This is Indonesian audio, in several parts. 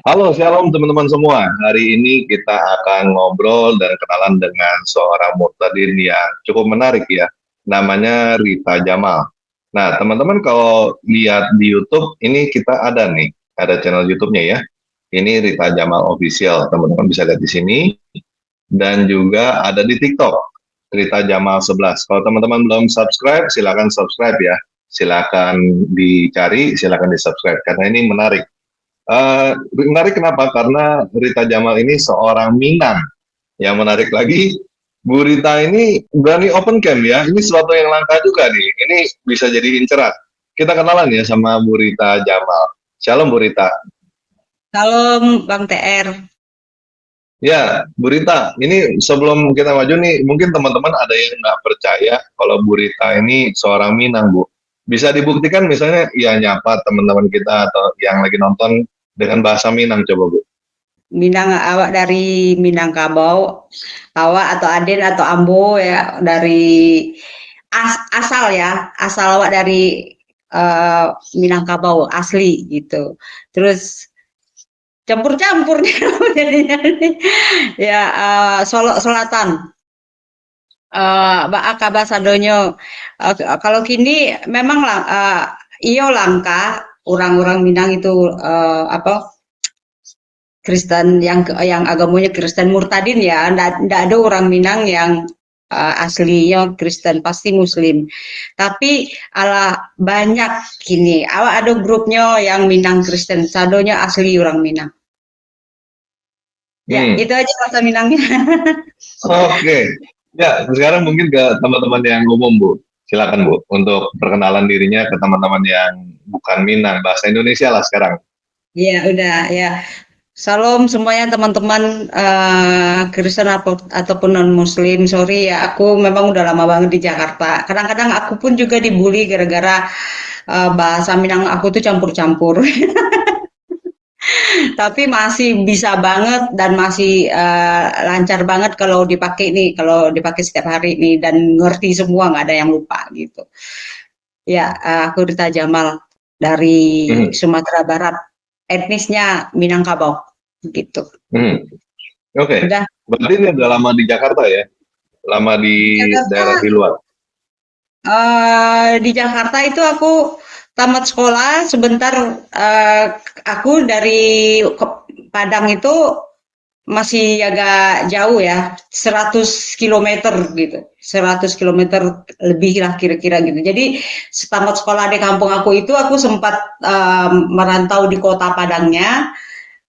Halo, shalom teman-teman semua. Hari ini kita akan ngobrol dan kenalan dengan seorang murtadin yang cukup menarik ya. Namanya Rita Jamal. Nah, teman-teman kalau lihat di YouTube, ini kita ada nih, ada channel YouTube-nya ya. Ini Rita Jamal Official, teman-teman bisa lihat di sini. Dan juga ada di TikTok, Rita Jamal 11. Kalau teman-teman belum subscribe, silakan subscribe ya. Silakan dicari, silakan di-subscribe, karena ini menarik. Menarik kenapa? Karena Rita Jamal ini seorang Minang. Yang menarik lagi, Bu Rita ini berani open camp ya. Ini sesuatu yang langka juga nih. Ini bisa jadi inceran. Kita kenalan ya sama Bu Rita Jamal. Shalom Bu Rita. Salam Bang TR. Ya, Bu Rita, ini sebelum kita maju nih, mungkin teman-teman ada yang nggak percaya kalau Bu Rita ini seorang Minang, Bu. Bisa dibuktikan misalnya ya nyapa teman-teman kita atau yang lagi nonton dengan bahasa Minang, coba Bu. Minang awak dari Minangkabau, awak atau Aden atau Ambo ya dari asal ya, asal awak dari Minangkabau asli gitu. Terus campur-campur jadinya ya Solo Selatan. Akaba Sadonyo. Kalau kini memang lah iyo langka orang-orang Minang itu apa Kristen yang agamanya Kristen murtadin ya, ndak ada orang Minang yang aslinya Kristen, pasti Muslim. Tapi ala banyak gini, ada grupnya yang Minang Kristen, sadonya asli orang Minang. Ya, Hmm. itu aja bahasa Minangnya. Oke, ya sekarang mungkin ke teman-teman yang umum Bu, silakan Bu untuk perkenalan dirinya ke teman-teman yang bukan Minang, bahasa Indonesia lah sekarang. Ya, udah ya. Salam semuanya teman-teman Kristen ataupun non Muslim. Sorry ya, aku memang udah lama banget di Jakarta. Kadang-kadang aku pun juga dibully gara-gara bahasa Minang aku tuh campur-campur. Tapi masih bisa banget dan masih lancar banget kalau dipakai nih, kalau dipakai setiap hari nih dan ngerti semua, nggak ada yang lupa gitu. Ya, aku Rita Jamal dari Hmm. Sumatera Barat, etnisnya Minangkabau gitu. Hmm. Oke, Udah. berarti ini udah lama di Jakarta ya, lama di Di daerah Jakarta di luar. di Jakarta itu aku tamat sekolah sebentar, aku dari Padang itu masih agak jauh ya, 100 kilometer gitu, 100 kilometer lebih lah kira-kira gitu. Jadi tamat sekolah di kampung aku itu aku sempat merantau di kota Padangnya,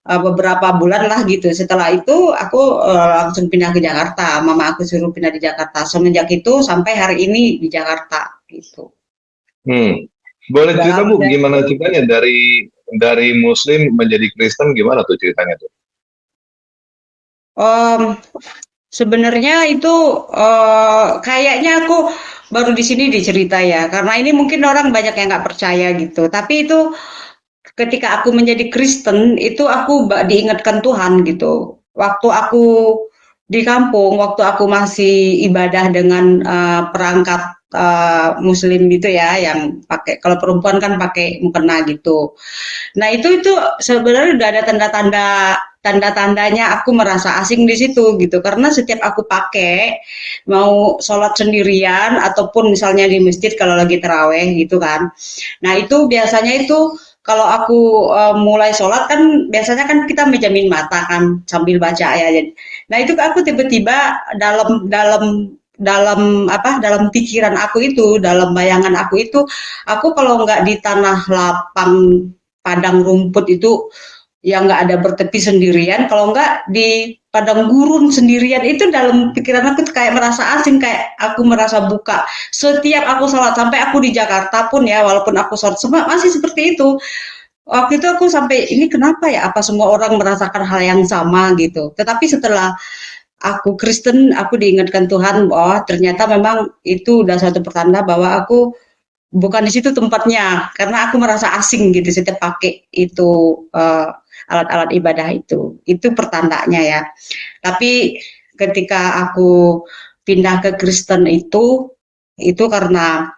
beberapa bulan lah gitu. Setelah itu aku langsung pindah ke Jakarta. Mama aku suruh pindah di Jakarta. Semenjak itu sampai hari ini di Jakarta gitu. Hmm. Boleh Udah cerita lama. Bu, gimana ceritanya dari Muslim menjadi Kristen gimana tuh ceritanya tuh? Om, sebenarnya itu kayaknya aku baru di sini dicerita ya, karena ini mungkin orang banyak yang nggak percaya gitu. Tapi itu ketika aku menjadi Kristen itu aku diingatkan Tuhan gitu. Waktu aku di kampung, waktu aku masih ibadah dengan perangkat Muslim gitu ya, yang pakai kalau perempuan kan pakai mukena gitu. Nah itu sebenarnya udah ada tanda-tandanya aku merasa asing di situ gitu karena setiap aku pakai mau sholat sendirian ataupun misalnya di masjid kalau lagi teraweh gitu kan. Nah itu biasanya itu kalau aku mulai sholat kan biasanya kan kita menjamin mata kan sambil baca ayat. Nah itu aku tiba-tiba dalam pikiran aku itu, dalam bayangan aku itu, aku kalau nggak di tanah lapang padang rumput itu yang nggak ada bertepi sendirian, kalau nggak di padang gurun sendirian itu dalam pikiran aku tuh kayak merasa asing, kayak aku merasa buka. Setiap aku sholat sampai aku di Jakarta pun ya, walaupun aku sholat semua masih seperti itu. Waktu itu aku sampai ini kenapa ya? Apa semua orang merasakan hal yang sama gitu? Tetapi setelah aku Kristen, aku diingatkan Tuhan, oh ternyata memang itu udah suatu pertanda bahwa aku bukan di situ tempatnya, karena aku merasa asing gitu setiap pakai itu alat-alat ibadah itu. Itu pertandanya ya. Tapi ketika aku pindah ke Kristen itu karena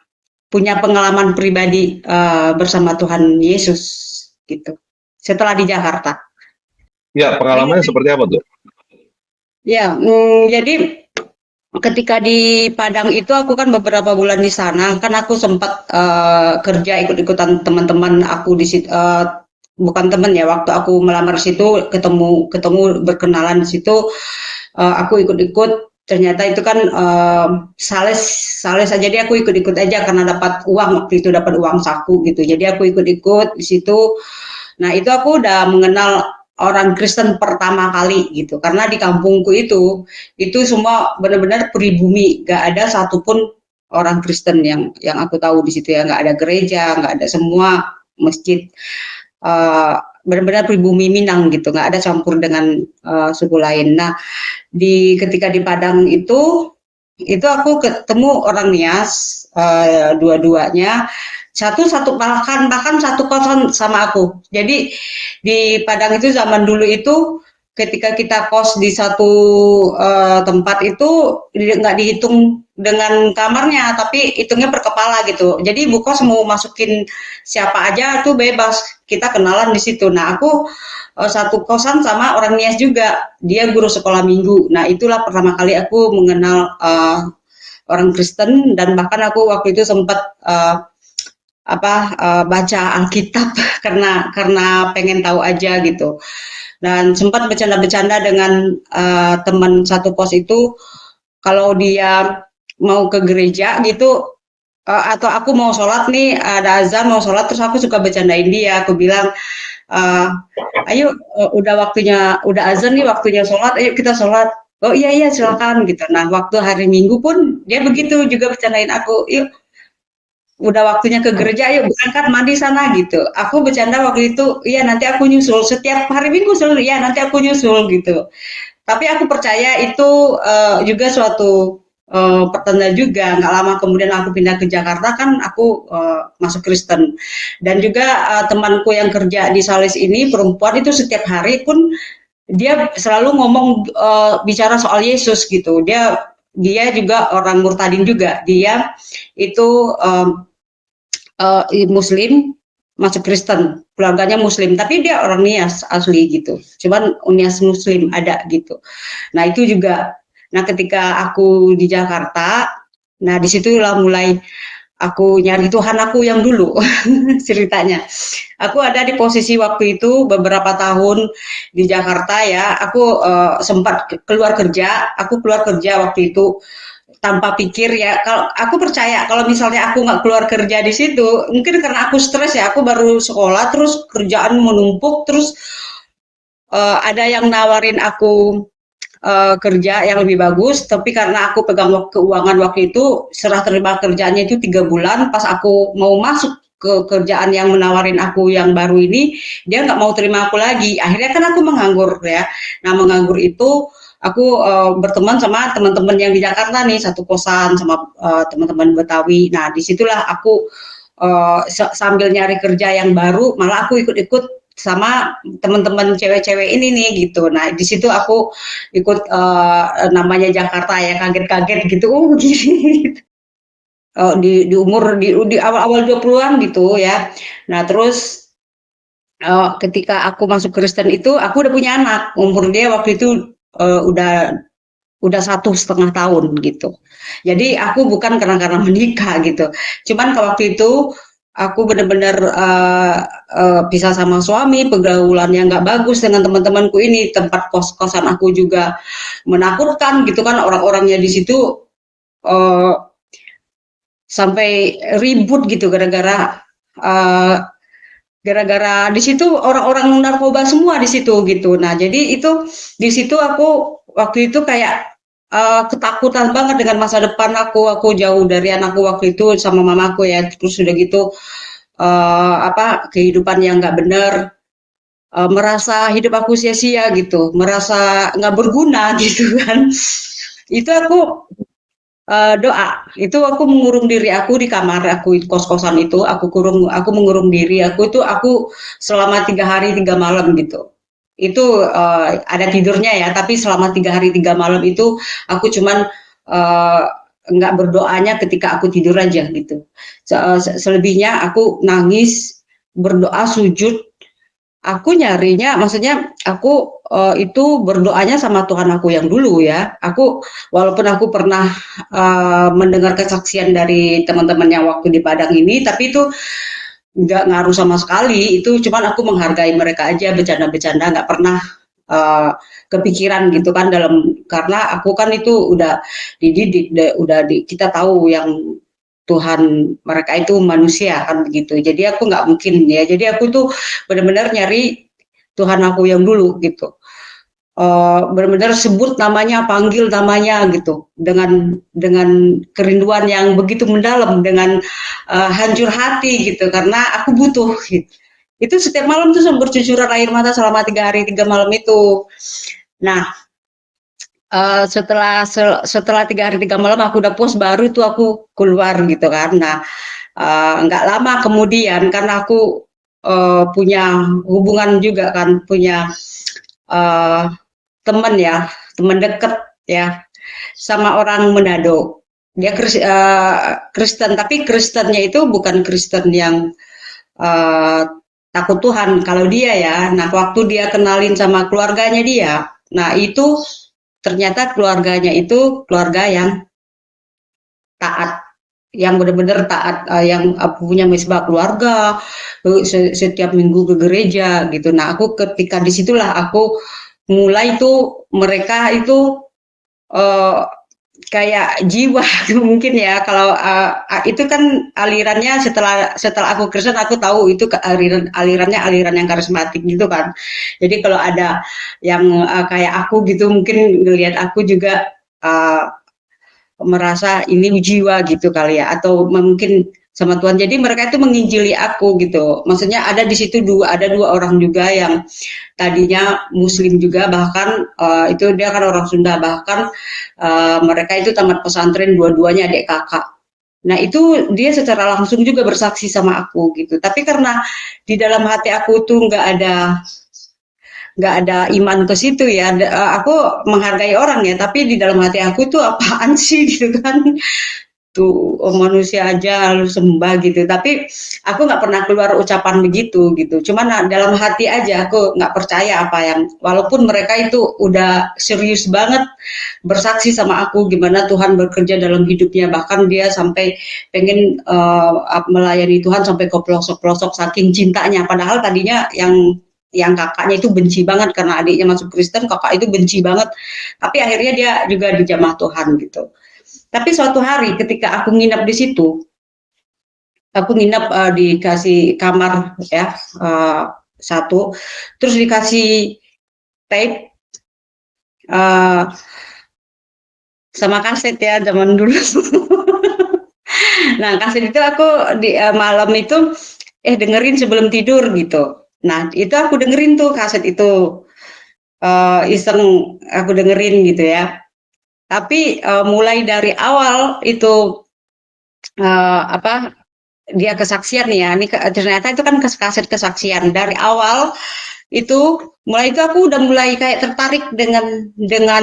punya pengalaman pribadi bersama Tuhan Yesus gitu. Setelah di Jakarta. Ya, pengalamannya seperti apa tuh? Ya, jadi ketika di Padang itu aku kan beberapa bulan di sana, kan aku sempat kerja ikut-ikutan teman-teman aku di situ, bukan teman ya, waktu aku melamar di situ ketemu ketemu berkenalan di situ, aku ikut-ikut. Ternyata itu kan sales sales aja, jadi aku ikut-ikut aja karena dapat uang waktu itu, dapat uang saku gitu. Jadi aku ikut-ikut di situ. Nah, itu aku udah mengenal orang Kristen pertama kali gitu. Karena di kampungku itu semua benar-benar pribumi, gak ada satupun orang Kristen yang aku tahu di situ ya, nggak ada gereja, nggak ada, semua masjid, benar-benar pribumi Minang gitu, nggak ada campur dengan suku lain. Nah, ketika di Padang itu aku ketemu orang Nias, dua-duanya, satu bahkan bahkan satu kosan sama aku. Jadi di Padang itu zaman dulu itu ketika kita kos di satu tempat itu nggak dihitung dengan kamarnya, tapi hitungnya per kepala gitu. Jadi ibu kos mau masukin siapa aja tuh bebas. Kita kenalan di situ. Nah, aku satu kosan sama orang Nias juga. Dia guru sekolah minggu. Nah, itulah pertama kali aku mengenal orang Kristen, dan bahkan aku waktu itu sempat baca Alkitab karena pengen tahu aja gitu. Dan sempat bercanda-bercanda dengan teman satu kos itu, kalau dia mau ke gereja gitu, atau aku mau sholat nih, ada azan mau sholat, terus aku suka bercandain dia, aku bilang, eh, ayo, udah waktunya, udah azan nih, waktunya sholat, ayo kita sholat. Oh iya iya silakan gitu. Nah, waktu hari Minggu pun dia begitu juga bercandain aku, yuk udah waktunya ke gereja, yuk berangkat mandi sana gitu. Aku bercanda waktu itu, iya nanti aku nyusul, setiap hari Minggu selalu, iya nanti aku nyusul gitu. Tapi aku percaya itu juga suatu pertanda juga. Nggak lama kemudian aku pindah ke Jakarta, kan aku masuk Kristen. Dan juga temanku yang kerja di Salis ini, perempuan, itu setiap hari pun dia selalu ngomong, bicara soal Yesus gitu. Dia juga orang Murtadin juga. Dia itu Muslim, masuk Kristen, keluarganya Muslim, tapi dia orang Nias asli gitu. Cuman Nias Muslim ada gitu. Nah, itu juga. Nah, ketika aku di Jakarta, nah disitulah mulai aku nyari Tuhan aku yang dulu ceritanya. Aku ada di posisi waktu itu beberapa tahun di Jakarta ya. Aku sempat keluar kerja. Aku keluar kerja waktu itu tanpa pikir ya. Kalau aku percaya kalau misalnya aku nggak keluar kerja di situ, mungkin karena aku stres ya. Aku baru sekolah, terus kerjaan menumpuk, terus ada yang nawarin aku kerja yang lebih bagus, tapi karena aku pegang keuangan waktu itu, serah terima kerjaannya itu 3 bulan. Pas aku mau masuk ke kerjaan yang menawarin aku yang baru ini, dia nggak mau terima aku lagi. Akhirnya kan aku menganggur ya. Nah, menganggur itu aku berteman sama teman-teman yang di Jakarta nih, satu kosan sama teman-teman Betawi. Nah, disitulah aku sambil nyari kerja yang baru, malah aku ikut-ikut sama teman-teman cewek-cewek ini nih gitu. Nah, di situ aku ikut namanya Jakarta ya, kaget-kaget gitu. Oh, gini. Di umur di awal-awal 20-an gitu ya. Nah, terus ketika aku masuk Kristen itu, aku udah punya anak. Umur dia waktu itu udah 1,5 tahun gitu. Jadi aku bukan karena menikah gitu. Cuman ke waktu itu aku benar-benar pisah sama suami, pergaulan yang nggak bagus dengan teman-temanku ini, tempat kos-kosan aku juga menakutkan gitu kan, orang-orangnya di situ uh, sampai ribut gitu uh, gara-gara di situ orang-orang narkoba semua di situ gitu. Nah, jadi itu di situ aku waktu itu kayak ketakutan banget dengan masa depan aku. Aku jauh dari anakku waktu itu sama mamaku ya. Terus udah gitu kehidupan yang nggak benar, merasa hidup aku sia-sia gitu, merasa nggak berguna gitu kan. Itu aku doa, itu aku mengurung diri aku di kamar aku, kos-kosan itu, aku mengurung diri aku selama 3 hari 3 malam gitu. Itu ada tidurnya ya, tapi selama 3 hari 3 malam itu aku cuman uh, nggak berdoanya ketika aku tidur aja gitu. Selebihnya aku nangis, berdoa, sujud, aku nyarinya, maksudnya aku itu berdoanya sama Tuhan aku yang dulu ya. Aku walaupun aku pernah mendengar kesaksian dari teman-teman yang waktu di Padang ini, tapi itu nggak ngaruh sama sekali. Itu cuman aku menghargai mereka aja, bercanda-bercanda, nggak pernah kepikiran gitu kan karena aku kan itu udah dididik, kita tahu yang Tuhan mereka itu manusia kan begitu. Jadi aku nggak mungkin ya. Jadi aku tuh benar-benar nyari Tuhan aku yang dulu gitu. Benar-benar sebut namanya, panggil namanya gitu dengan kerinduan yang begitu mendalam, dengan hancur hati gitu karena aku butuh gitu. Itu setiap malam tuh bercucuran air mata selama 3 hari 3 malam itu. Nah, setelah 3 hari 3 malam aku udah puas, baru itu aku keluar gitu kan. Nah, nggak lama kemudian karena aku punya hubungan juga kan, punya uh, teman ya, teman deket ya, sama orang Manado. Dia Kristen, tapi Kristennya itu bukan Kristen yang uh, takut Tuhan. Kalau dia ya, nah waktu dia kenalin sama keluarganya dia, nah itu ternyata keluarganya itu keluarga yang taat, yang benar-benar taat, yang punya mesbah keluarga, setiap minggu ke gereja gitu. Nah aku ketika disitulah aku mulai tuh mereka itu uh, kayak jiwa mungkin ya kalau itu kan alirannya setelah setelah aku Kristen aku tahu itu alirannya aliran yang karismatik gitu kan. Jadi kalau ada yang kayak aku gitu mungkin ngelihat aku juga merasa ini jiwa gitu kali ya, atau mungkin sama Tuhan. Jadi mereka itu menginjili aku gitu. Maksudnya ada dua orang juga yang tadinya Muslim juga, bahkan itu dia kan orang Sunda, bahkan mereka itu tamat pesantren dua-duanya adik kakak. Nah itu dia secara langsung juga bersaksi sama aku gitu. Tapi karena di dalam hati aku tuh nggak ada iman ke situ ya. Aku menghargai orang ya, tapi di dalam hati aku tuh apaan sih gitu kan. Tuh manusia aja lu sembah gitu, tapi aku nggak pernah keluar ucapan begitu gitu, cuman dalam hati aja aku nggak percaya apa yang, walaupun mereka itu udah serius banget bersaksi sama aku gimana Tuhan bekerja dalam hidupnya, bahkan dia sampai pengen melayani Tuhan sampai ke pelosok-pelosok saking cintanya, padahal tadinya yang kakaknya itu benci banget karena adiknya masuk Kristen, kakak itu benci banget, tapi akhirnya dia juga dijamah Tuhan gitu. Tapi suatu hari ketika aku nginep di situ, aku nginep dikasih kamar ya, satu, terus dikasih tape uh, sama kaset ya zaman dulu. Nah kaset itu aku di malam itu dengerin sebelum tidur gitu. Nah itu aku dengerin tuh kaset itu, iseng aku dengerin gitu ya. Tapi mulai dari awal itu apa dia kesaksian ya, ini ternyata itu kan kaset kesaksian dari awal itu, mulai itu aku udah mulai kayak tertarik dengan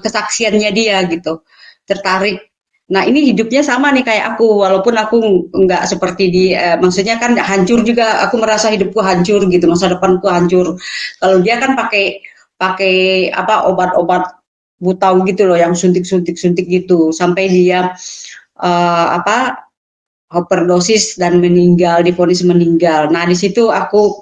kesaksiannya dia gitu, tertarik. Nah ini hidupnya sama nih kayak aku, walaupun aku nggak seperti maksudnya kan hancur juga, aku merasa hidupku hancur gitu, masa depanku hancur. Kalau dia kan pakai pakai apa obat-obat butau gitu loh, yang suntik-suntik-suntik gitu, sampai dia apa overdosis dan meninggal, divonis meninggal. Nah, di situ aku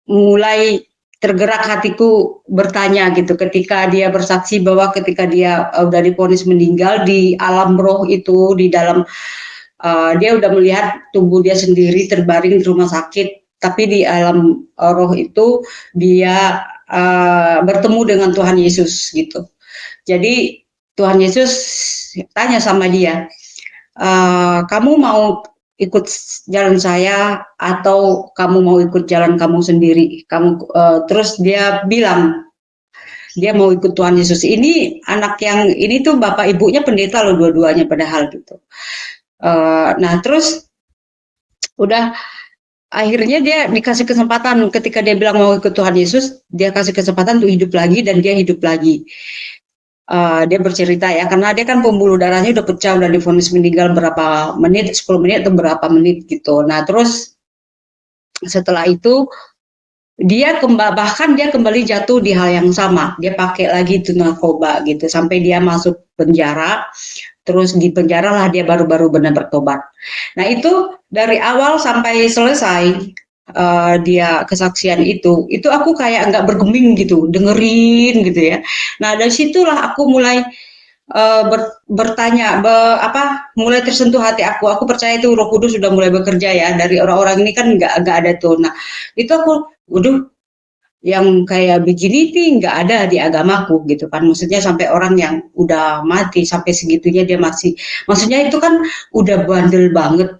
mulai tergerak hatiku bertanya gitu ketika dia bersaksi bahwa ketika dia udah divonis meninggal di alam roh itu, di dalam dia udah melihat tubuh dia sendiri terbaring di rumah sakit, tapi di alam roh itu dia bertemu dengan Tuhan Yesus gitu. Jadi Tuhan Yesus tanya sama dia, kamu mau ikut jalan saya atau kamu mau ikut jalan kamu sendiri? Terus dia bilang dia mau ikut Tuhan Yesus. Ini anak yang ini tuh bapak ibunya pendeta loh dua-duanya padahal gitu. Nah terus udah akhirnya dia dikasih kesempatan, ketika dia bilang mau ikut Tuhan Yesus, dia kasih kesempatan untuk hidup lagi dan dia hidup lagi. Dia bercerita ya, karena dia kan pembuluh darahnya udah pecah, udah divonis meninggal berapa menit, 10 menit atau berapa menit gitu. Nah terus setelah itu bahkan dia kembali jatuh di hal yang sama. Dia pakai lagi itu narkoba gitu sampai dia masuk penjara. Terus di penjara lah dia baru-baru benar bertobat. Nah itu dari awal sampai selesai dia kesaksian itu aku kayak nggak bergeming gitu, dengerin gitu ya. Nah dari situlah aku mulai bertanya, mulai tersentuh hati aku. Aku percaya itu Roh Kudus sudah mulai bekerja ya dari orang-orang ini kan nggak ada tuh. Nah itu aku, waduh, yang kayak begini nih nggak ada di agamaku gitu kan, maksudnya sampai orang yang udah mati sampai segitunya dia masih, maksudnya itu kan udah bandel banget,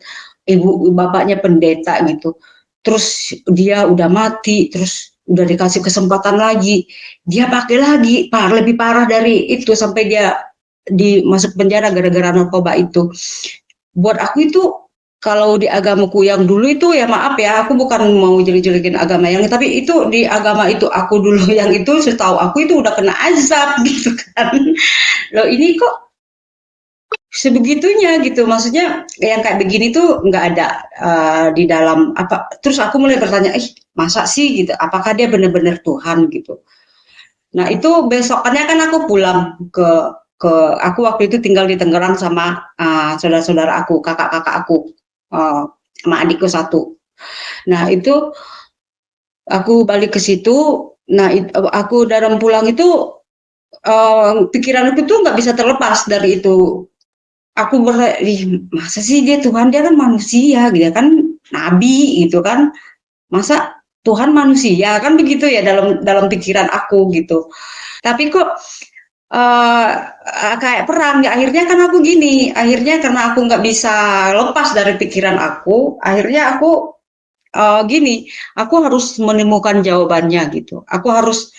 ibu bapaknya pendeta gitu, terus dia udah mati, terus udah dikasih kesempatan lagi, dia pakai lagi lebih parah dari itu sampai dia masuk penjara gara-gara narkoba itu. Buat aku itu kalau di agamaku yang dulu itu ya maaf ya, aku bukan mau jelek-jelekin agama yang, tapi itu di agama itu aku dulu yang itu setahu aku itu udah kena azab gitu kan. Loh ini kok sebegitunya gitu, maksudnya yang kayak begini tuh nggak ada di dalam apa. Terus aku mulai bertanya, masa sih gitu? Apakah dia benar-benar Tuhan gitu? Nah itu besokannya kan aku pulang ke aku waktu itu tinggal di Tangerang sama saudara-saudara aku, kakak-kakak aku, uh, sama adikku satu. Nah itu aku balik ke situ. Nah aku dalam pulang itu pikiranku tuh nggak bisa terlepas dari itu. Aku masa sih dia Tuhan, dia kan manusia gitu kan, nabi gitu kan, masa Tuhan manusia kan begitu ya dalam dalam pikiran aku gitu. Tapi kok Eee, kayak perang ya, akhirnya kan aku gini, akhirnya karena aku nggak bisa lepas dari pikiran aku, akhirnya aku, gini, aku harus menemukan jawabannya gitu. Aku harus,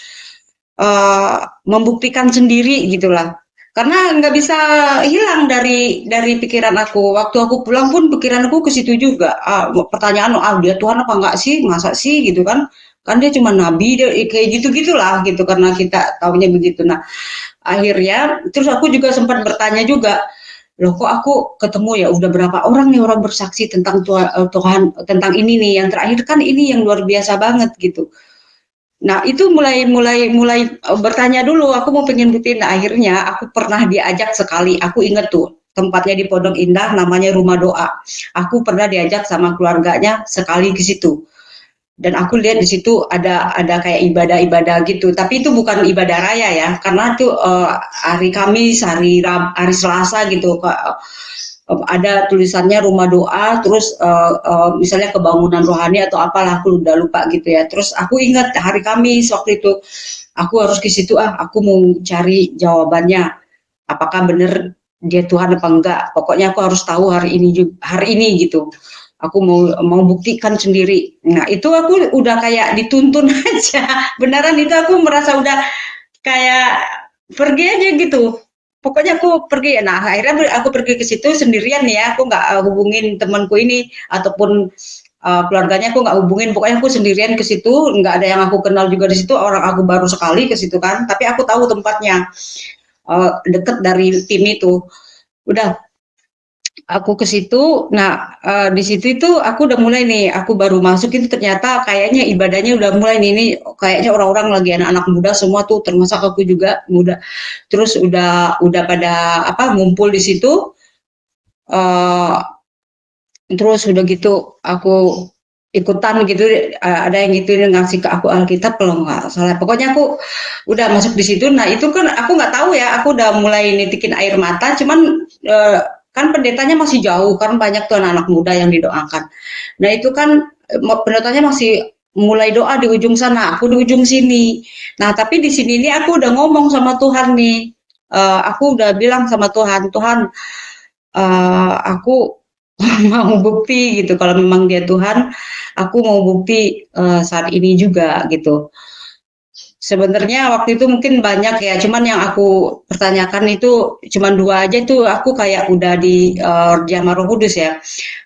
membuktikan sendiri gitulah. Karena nggak bisa hilang dari pikiran aku. Waktu aku pulang pun pikiran aku ke situ juga, pertanyaan, dia Tuhan apa enggak sih? Masa sih?" Gitu kan. Kan dia cuma nabi, dia kayak gitu-gitulah gitu, karena kita taunya begitu. Nah, akhirnya terus aku juga sempat bertanya juga, loh kok aku ketemu ya udah berapa orang nih orang bersaksi tentang Tuhan tentang ini nih, yang terakhir kan ini yang luar biasa banget gitu. Nah itu mulai mulai mulai bertanya dulu, aku mau pengen buktiin. Nah akhirnya aku pernah diajak sekali, aku inget tuh tempatnya di Pondok Indah namanya Rumah Doa. Aku pernah diajak sama keluarganya sekali ke situ, dan aku lihat di situ ada kayak ibadah-ibadah gitu, tapi itu bukan ibadah raya ya, karena itu hari Kamis, hari Selasa gitu, ada tulisannya rumah doa, terus misalnya kebangunan rohani atau apalah, aku udah lupa gitu ya. Terus aku ingat hari Kamis waktu itu aku harus ke situ, aku mau cari jawabannya, apakah benar dia Tuhan apa enggak, pokoknya aku harus tahu hari ini gitu, aku mau buktikan sendiri. Nah itu aku udah kayak dituntun aja, beneran itu aku merasa udah kayak pergi aja gitu, pokoknya aku pergi. Nah akhirnya aku pergi ke situ sendirian ya, aku nggak hubungin temanku ini ataupun keluarganya, aku nggak hubungin, pokoknya aku sendirian ke situ, nggak ada yang aku kenal juga di situ, orang aku baru sekali ke situ kan, tapi aku tahu tempatnya, deket dari tim itu. Udah aku ke situ. Nah, di situ itu aku udah mulai nih, aku baru masuk itu ternyata kayaknya ibadahnya udah mulai nih, ini kayaknya orang-orang lagi anak-anak muda semua tuh, termasuk aku juga muda. Terus udah pada apa ngumpul di situ, eh terus udah gitu aku ikutan gitu, ada yang gitu ngasih ke aku Alkitab kalau nggak salah. Pokoknya aku udah masuk di situ. Nah, itu kan aku nggak tahu ya, aku udah mulai nitikin air mata, cuman kan pendetanya masih jauh kan, banyak tuh anak-anak muda yang didoakan. Nah, itu kan pendetanya masih mulai doa di ujung sana, aku di ujung sini. Nah, tapi di sini nih aku udah ngomong sama Tuhan nih. Aku udah bilang sama Tuhan, Tuhan, aku mau bukti gitu kalau memang dia Tuhan, aku mau bukti saat ini juga gitu. Sebenarnya waktu itu mungkin banyak ya, cuman yang aku pertanyakan itu cuman dua aja, itu aku kayak udah di Jamaah Roh Kudus ya.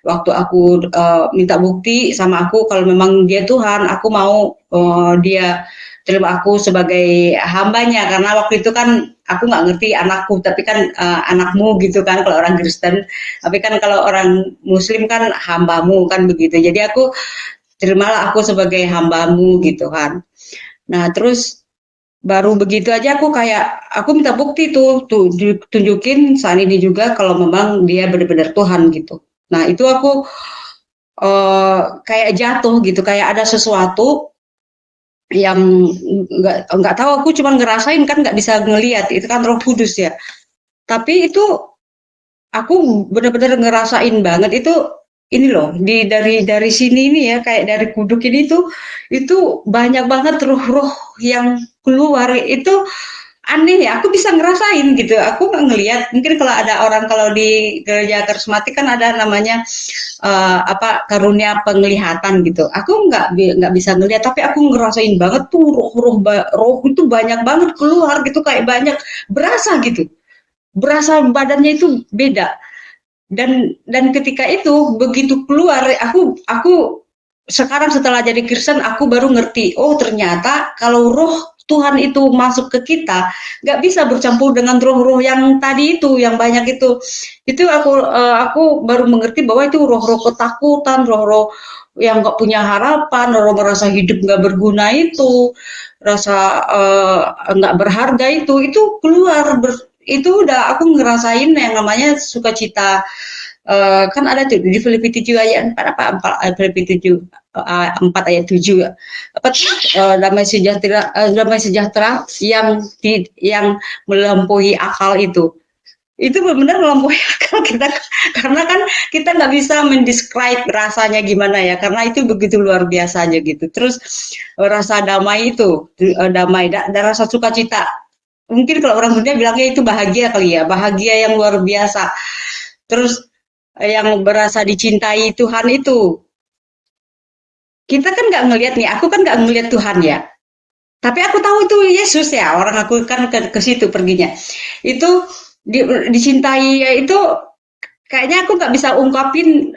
Waktu aku minta bukti sama aku kalau memang dia Tuhan, aku mau dia terima aku sebagai hambanya, karena waktu itu kan aku nggak ngerti anakku, tapi kan anakmu gitu kan kalau orang Kristen, tapi kan kalau orang Muslim kan hambamu kan begitu. Jadi aku terimalah aku sebagai hambamu gitu kan. Nah terus baru begitu aja aku minta bukti tuh tunjukin saat ini juga kalau memang dia benar-benar Tuhan gitu. Nah itu aku kayak jatuh gitu, kayak ada sesuatu yang nggak tahu, aku cuma ngerasain kan, nggak bisa ngelihat, itu kan Roh Kudus ya. Tapi itu aku benar-benar ngerasain banget itu, ini loh, dari sini ini ya, kayak dari kuduk ini tuh itu banyak banget roh-roh yang keluar itu. Aneh ya, aku bisa ngerasain gitu. Aku nggak ngelihat. Mungkin kalau ada orang, kalau di gereja karismatik kan ada namanya apa, karunia penglihatan gitu. Aku nggak bisa ngelihat, tapi aku ngerasain banget tuh roh itu banyak banget keluar gitu, kayak banyak, berasa gitu. Berasa badannya itu beda. Dan ketika itu begitu keluar, aku sekarang setelah jadi Kristen aku baru ngerti, oh ternyata kalau roh Tuhan itu masuk ke kita nggak bisa bercampur dengan roh-roh yang tadi itu, yang banyak itu aku baru mengerti bahwa itu roh-roh ketakutan, roh-roh yang nggak punya harapan, roh merasa hidup nggak berguna itu, rasa nggak berharga itu keluar, itu udah aku ngerasain yang namanya sukacita. Kan ada tuh di Filipi 7 ayat 4 Filipi 7 4 ayat 7 apa damai sejahtera yang melampaui akal itu benar-benar melampaui akal kita, karena kan kita nggak bisa mendescribe rasanya gimana ya, karena itu begitu luar biasa aja gitu. Terus rasa damai itu, damai dan rasa sukacita, mungkin kalau orang dunia bilangnya itu bahagia kali ya, bahagia yang luar biasa. Terus yang berasa dicintai Tuhan itu, kita kan nggak ngelihat nih, aku kan nggak ngelihat Tuhan ya, tapi aku tahu itu Yesus ya, orang aku kan ke situ perginya, itu dicintai ya, itu kayaknya aku nggak bisa ungkapin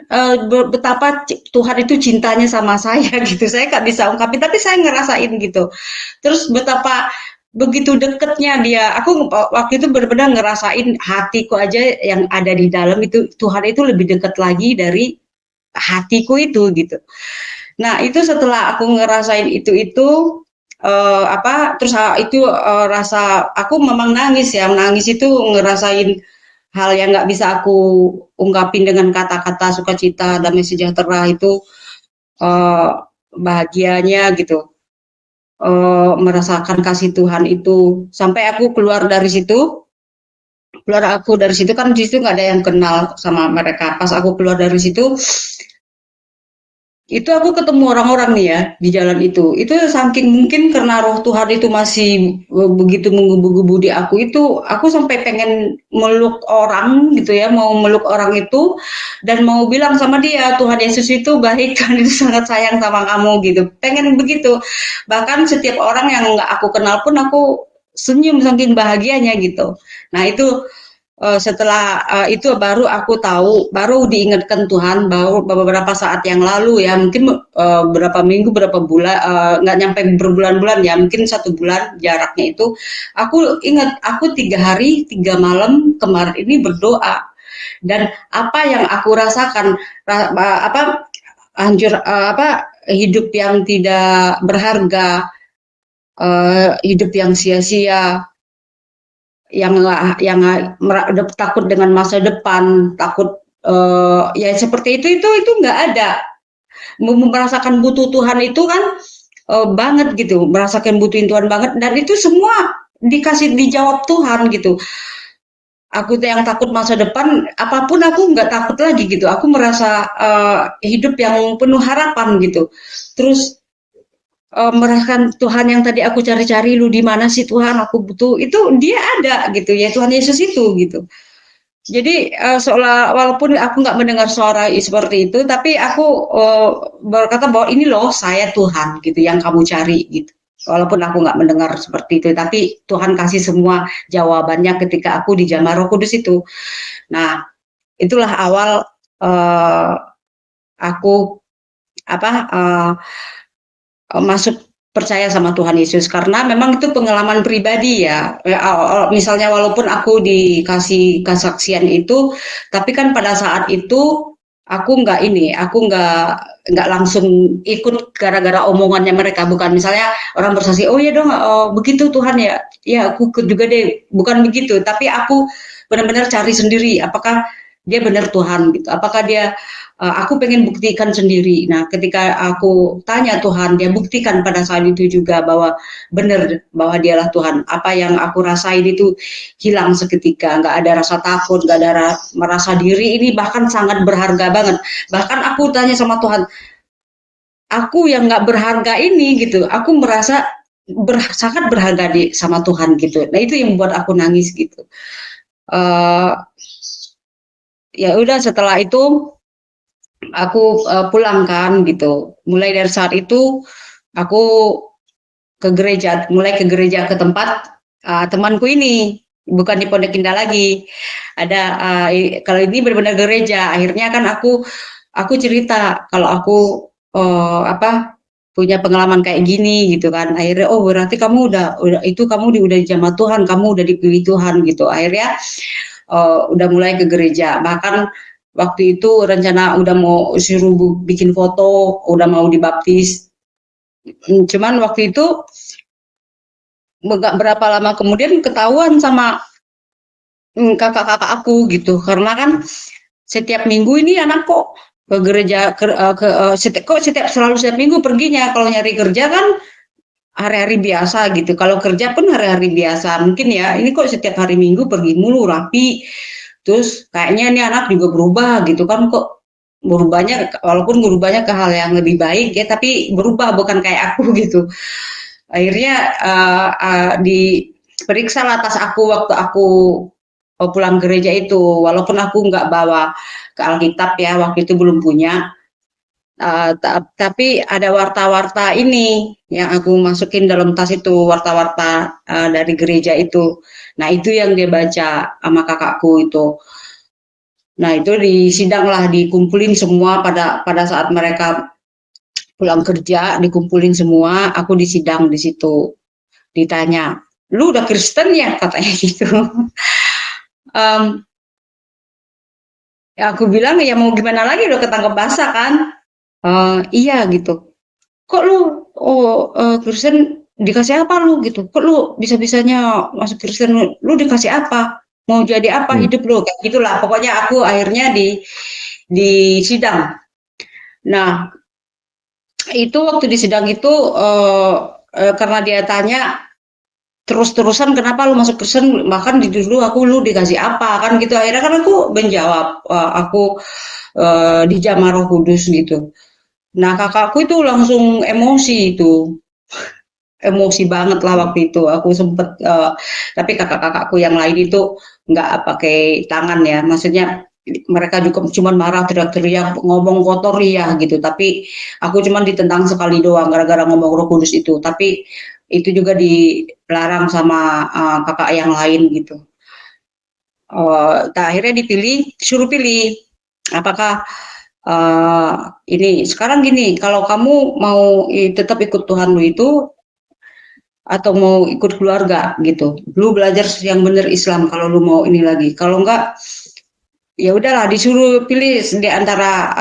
betapa Tuhan itu cintanya sama saya gitu, saya nggak bisa ungkapin, tapi saya ngerasain gitu. Terus betapa begitu deketnya dia, aku waktu itu benar-benar ngerasain hatiku aja yang ada di dalam itu, Tuhan itu lebih dekat lagi dari hatiku itu gitu. Nah itu setelah aku ngerasain itu apa, terus itu rasa aku memang nangis ya, nangis itu ngerasain hal yang nggak bisa aku ungkapin dengan kata-kata, sukacita damai sejahtera itu, eh, bahagianya gitu, merasakan kasih Tuhan itu sampai aku keluar dari situ kan, di situ nggak ada yang kenal sama mereka. Pas aku keluar dari situ, itu aku ketemu orang-orang nih ya di jalan itu saking mungkin karena roh Tuhan itu masih begitu menggebu-gebu di aku sampai pengen meluk orang gitu ya, mau meluk orang itu dan mau bilang sama dia, Tuhan Yesus itu baik, Tuhan itu sangat sayang sama kamu gitu, pengen begitu. Bahkan setiap orang yang nggak aku kenal pun aku senyum saking bahagianya gitu. Nah itu setelah itu baru aku tahu, baru diingatkan Tuhan, baru beberapa saat yang lalu ya, mungkin berapa minggu, berapa bulan, nggak nyampe berbulan-bulan ya, mungkin 1 bulan jaraknya itu, aku ingat aku 3 hari 3 malam kemarin ini berdoa, dan apa yang aku rasakan, apa apa hidup yang tidak berharga, hidup yang sia-sia, yang takut dengan masa depan, takut ya seperti itu nggak ada. Merasakan butuh Tuhan itu kan banget gitu, merasakan butuhin Tuhan banget, dan itu semua dijawab Tuhan gitu. Aku tuh yang takut masa depan, apapun aku nggak takut lagi gitu. Aku merasa hidup yang penuh harapan gitu. Terus merasakan Tuhan yang tadi aku cari-cari, lu di mana sih Tuhan, aku butuh, itu dia ada gitu ya, Tuhan Yesus itu gitu. Jadi seolah, walaupun aku nggak mendengar suara seperti itu, tapi aku berkata bahwa ini loh saya Tuhan gitu yang kamu cari gitu. Walaupun aku nggak mendengar seperti itu, tapi Tuhan kasih semua jawabannya ketika aku dijamah Roh Kudus itu. Nah, itulah awal aku apa masuk percaya sama Tuhan Yesus, karena memang itu pengalaman pribadi ya. Misalnya walaupun aku dikasih kesaksian itu, tapi kan pada saat itu aku nggak nggak langsung ikut gara-gara omongannya mereka, bukan misalnya orang bersaksi, oh ya dong, begitu Tuhan ya, ya aku ikut juga deh, bukan begitu, tapi aku benar-benar cari sendiri, apakah dia benar Tuhan gitu, apakah dia aku pengen buktikan sendiri. Nah, ketika aku tanya Tuhan, dia buktikan pada saat itu juga bahwa benar bahwa dialah Tuhan. Apa yang aku rasain itu hilang seketika, nggak ada rasa takut, nggak ada merasa diri ini bahkan sangat berharga banget. Bahkan aku tanya sama Tuhan, aku yang nggak berharga ini gitu, aku merasa sangat berharga sama Tuhan gitu. Nah itu yang membuat aku nangis gitu. Ya udah setelah itu aku pulang kan gitu. Mulai dari saat itu aku mulai ke gereja ke tempat temanku ini, bukan di Pondok Indah lagi. Ada kalau ini benar-benar gereja. Akhirnya kan aku cerita kalau aku punya pengalaman kayak gini gitu kan. Akhirnya oh berarti kamu udah itu kamu udah dijamah Tuhan, kamu udah dipilih Tuhan gitu. Akhirnya udah mulai ke gereja. Bahkan waktu itu rencana udah mau suruh bikin foto, udah mau dibaptis. Cuman waktu itu nggak berapa lama kemudian ketahuan sama kakak-kakak aku gitu. Karena kan setiap minggu ini anak kok ke gereja setiap minggu perginya. Kalau nyari kerja kan hari-hari biasa gitu. Kalau kerja pun hari-hari biasa. Mungkin ya ini kok setiap hari minggu pergi mulu rapi. Terus kayaknya ini anak juga berubah gitu kan, kok berubahnya walaupun berubahnya ke hal yang lebih baik ya, tapi berubah bukan kayak aku gitu. Akhirnya diperiksa lah tas aku waktu aku pulang gereja itu, walaupun aku nggak bawa ke Alkitab ya, waktu itu belum punya. Tapi ada warta-warta ini yang aku masukin dalam tas itu, warta-warta dari gereja itu. Nah itu yang dia baca sama kakakku itu. Nah itu disidang lah, dikumpulin semua pada saat mereka pulang kerja, dikumpulin semua, aku disidang di situ, ditanya, lu udah Kristen ya katanya gitu. Ya aku bilang ya mau gimana lagi, udah ketangkep basah kan. Iya gitu. Kok lu Kristen, dikasih apa lu gitu? Kok lu bisa-bisanya masuk Kristen, lu dikasih apa? Mau jadi apa hidup lu? Kayak gitulah. Pokoknya aku akhirnya di sidang. Nah, itu waktu di sidang itu karena dia tanya terus-terusan kenapa lu masuk Kristen, bahkan dulu aku lu dikasih apa kan gitu, akhirnya kan aku menjawab aku dijamah Roh Kudus gitu. Nah kakakku itu langsung emosi itu, emosi banget lah waktu itu. Aku sempet tapi kakak-kakakku yang lain itu nggak pakai tangan ya, maksudnya mereka juga cuma marah, teriak-teriak, ngomong kotor ya gitu. Tapi aku cuma ditentang sekali doang gara-gara ngomong Roh Kudus itu. Tapi itu juga dilarang sama kakak yang lain gitu. Akhirnya suruh pilih apakah ini sekarang gini, kalau kamu mau tetap ikut Tuhan lu itu atau mau ikut keluarga gitu, lu belajar yang bener Islam kalau lu mau ini lagi. Kalau enggak ya udahlah, disuruh pilih di antara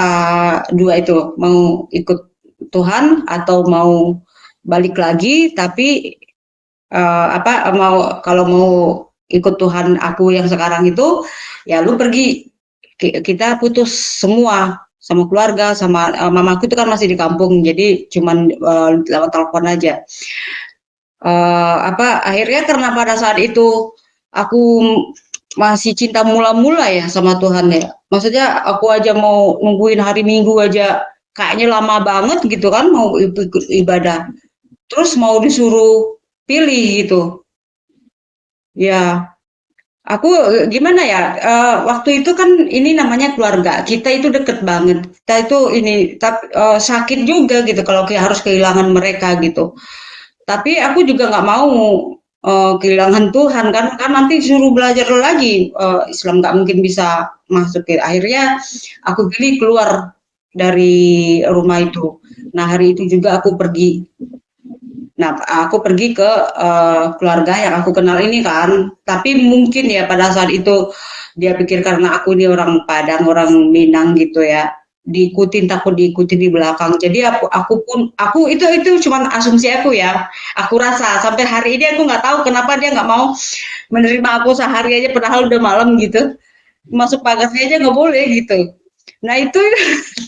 dua itu, mau ikut Tuhan atau mau balik lagi, tapi kalau mau ikut Tuhan aku yang sekarang itu ya lu pergi, kita putus semua sama keluarga, sama mamaku itu kan masih di kampung, jadi cuman lewat telepon aja. Akhirnya karena pada saat itu aku masih cinta mula-mula ya sama Tuhan ya. Maksudnya aku aja mau nungguin hari Minggu aja kayaknya lama banget gitu kan, mau ikut ibadah. Terus mau disuruh pilih gitu. Ya, aku gimana ya? Waktu itu kan ini namanya keluarga. Kita itu deket banget. Kita itu ini tapi sakit juga gitu kalau harus kehilangan mereka gitu. Tapi aku juga nggak mau kehilangan Tuhan kan nanti suruh belajar lagi, Islam nggak mungkin bisa masuk. Akhirnya aku pilih keluar dari rumah itu. Nah hari itu juga aku pergi. Nah aku pergi ke keluarga yang aku kenal ini kan. Tapi mungkin ya pada saat itu dia pikir karena aku ini orang Padang, orang Minang gitu ya. diikutin, takut diikutin di belakang. Jadi aku itu cuman asumsi aku ya. Aku rasa sampai hari ini aku nggak tahu kenapa dia nggak mau menerima aku sehari aja padahal udah malam gitu. Masuk pagarnya aja nggak boleh gitu. Nah itu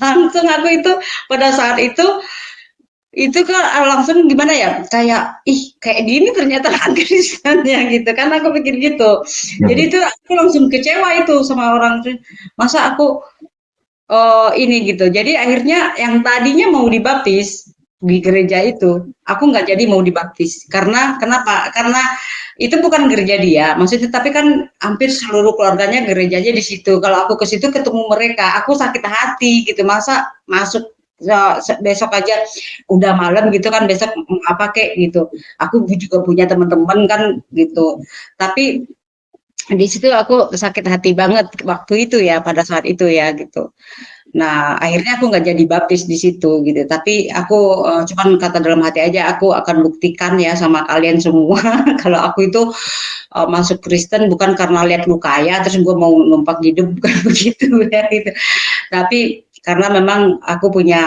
langsung aku itu pada saat itu kan langsung gimana ya, kayak ih kayak gini ternyata Kristennya gitu kan, aku pikir gitu. Jadi itu aku langsung kecewa itu sama orang, masa aku ini gitu. Jadi akhirnya yang tadinya mau dibaptis di gereja itu, aku nggak jadi mau dibaptis. Karena kenapa? Karena itu bukan gereja dia, maksudnya tapi kan hampir seluruh keluarganya gerejanya di situ. Kalau aku ke situ ketemu mereka, aku sakit hati gitu. Masa masuk besok aja udah malam gitu kan, besok apa kek gitu. Aku juga punya teman-teman kan gitu. Tapi di situ aku sakit hati banget waktu itu ya, pada saat itu ya gitu. Nah, akhirnya aku nggak jadi baptis di situ gitu. Tapi aku cuman kata dalam hati aja, aku akan buktikan ya sama kalian semua kalau aku itu masuk Kristen bukan karena lihat lu kaya terus gue mau numpak hidup bukan begitu ya gitu. Tapi karena memang aku punya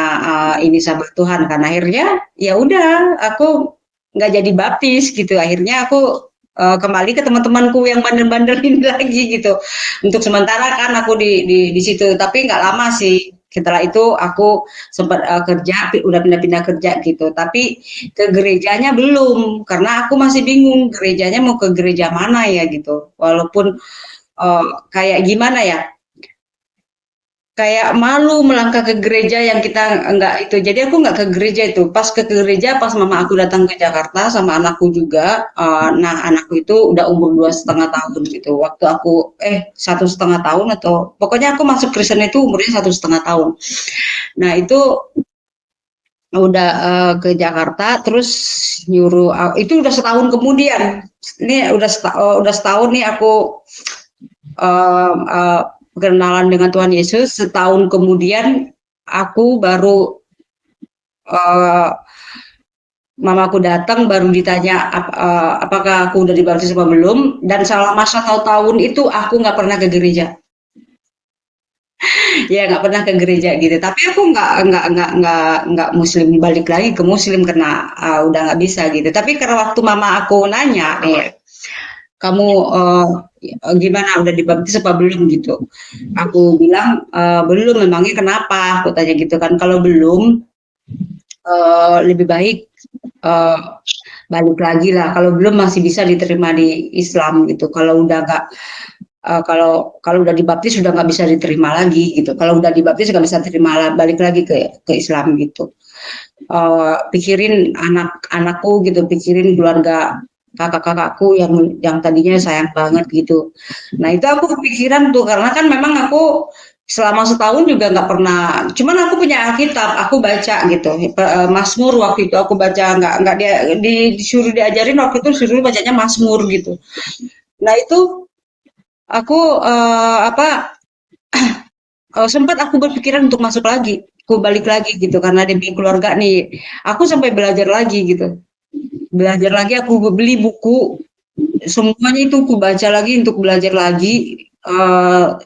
ini sama Tuhan kan, akhirnya ya udah aku nggak jadi baptis gitu. Akhirnya aku kembali ke teman-temanku yang bandel-bandel ini lagi gitu. Untuk sementara kan aku di situ, tapi nggak lama sih. Setelah itu aku sempat kerja, udah pindah-pindah kerja gitu. Tapi ke gerejanya belum, karena aku masih bingung gerejanya mau ke gereja mana ya gitu. Walaupun kayak gimana ya, kayak malu melangkah ke gereja yang kita enggak itu. Jadi aku nggak ke gereja itu. Pas ke gereja, pas mama aku datang ke Jakarta sama anakku juga. Nah anakku itu udah umur 2,5 tahun gitu. Waktu aku 1,5 tahun atau pokoknya aku masuk Kristen itu umurnya 1,5 tahun. Nah itu udah ke Jakarta, terus nyuruh itu udah setahun kemudian. Ini udah setahun nih aku uh, uh, perkenalan dengan Tuhan Yesus. Setahun kemudian aku baru uh, mamaku datang baru ditanya apakah aku udah dibaptis apa belum, dan selama 1 tahun itu aku nggak pernah ke gereja. Ya nggak pernah ke gereja gitu, tapi aku nggak muslim, balik lagi ke muslim karena udah nggak bisa gitu. Tapi karena waktu mama aku nanya nih, kamu gimana udah dibaptis apa belum gitu, aku bilang belum. Memangnya kenapa, aku tanya gitu kan. Kalau belum lebih baik uh, balik lagi lah. Kalau belum masih bisa diterima di Islam gitu. Kalau udah nggak kalau udah dibaptis sudah nggak bisa diterima lagi gitu. Kalau udah dibaptis nggak bisa terima balik lagi ke Islam gitu. Pikirin anak-anakku gitu, pikirin keluarga kakak-kakakku yang tadinya sayang banget gitu. Nah itu aku kepikiran tuh, karena kan memang aku selama setahun juga nggak pernah, cuman aku punya Alkitab, aku baca gitu. Mazmur waktu itu aku baca, nggak dia disuruh diajarin waktu itu, disuruh bacanya Mazmur gitu. Nah itu aku sempat aku berpikiran untuk masuk lagi, aku balik lagi gitu karena demi keluarga nih. Aku sampai belajar lagi gitu. Belajar lagi, aku beli buku, semuanya itu aku baca lagi untuk belajar lagi.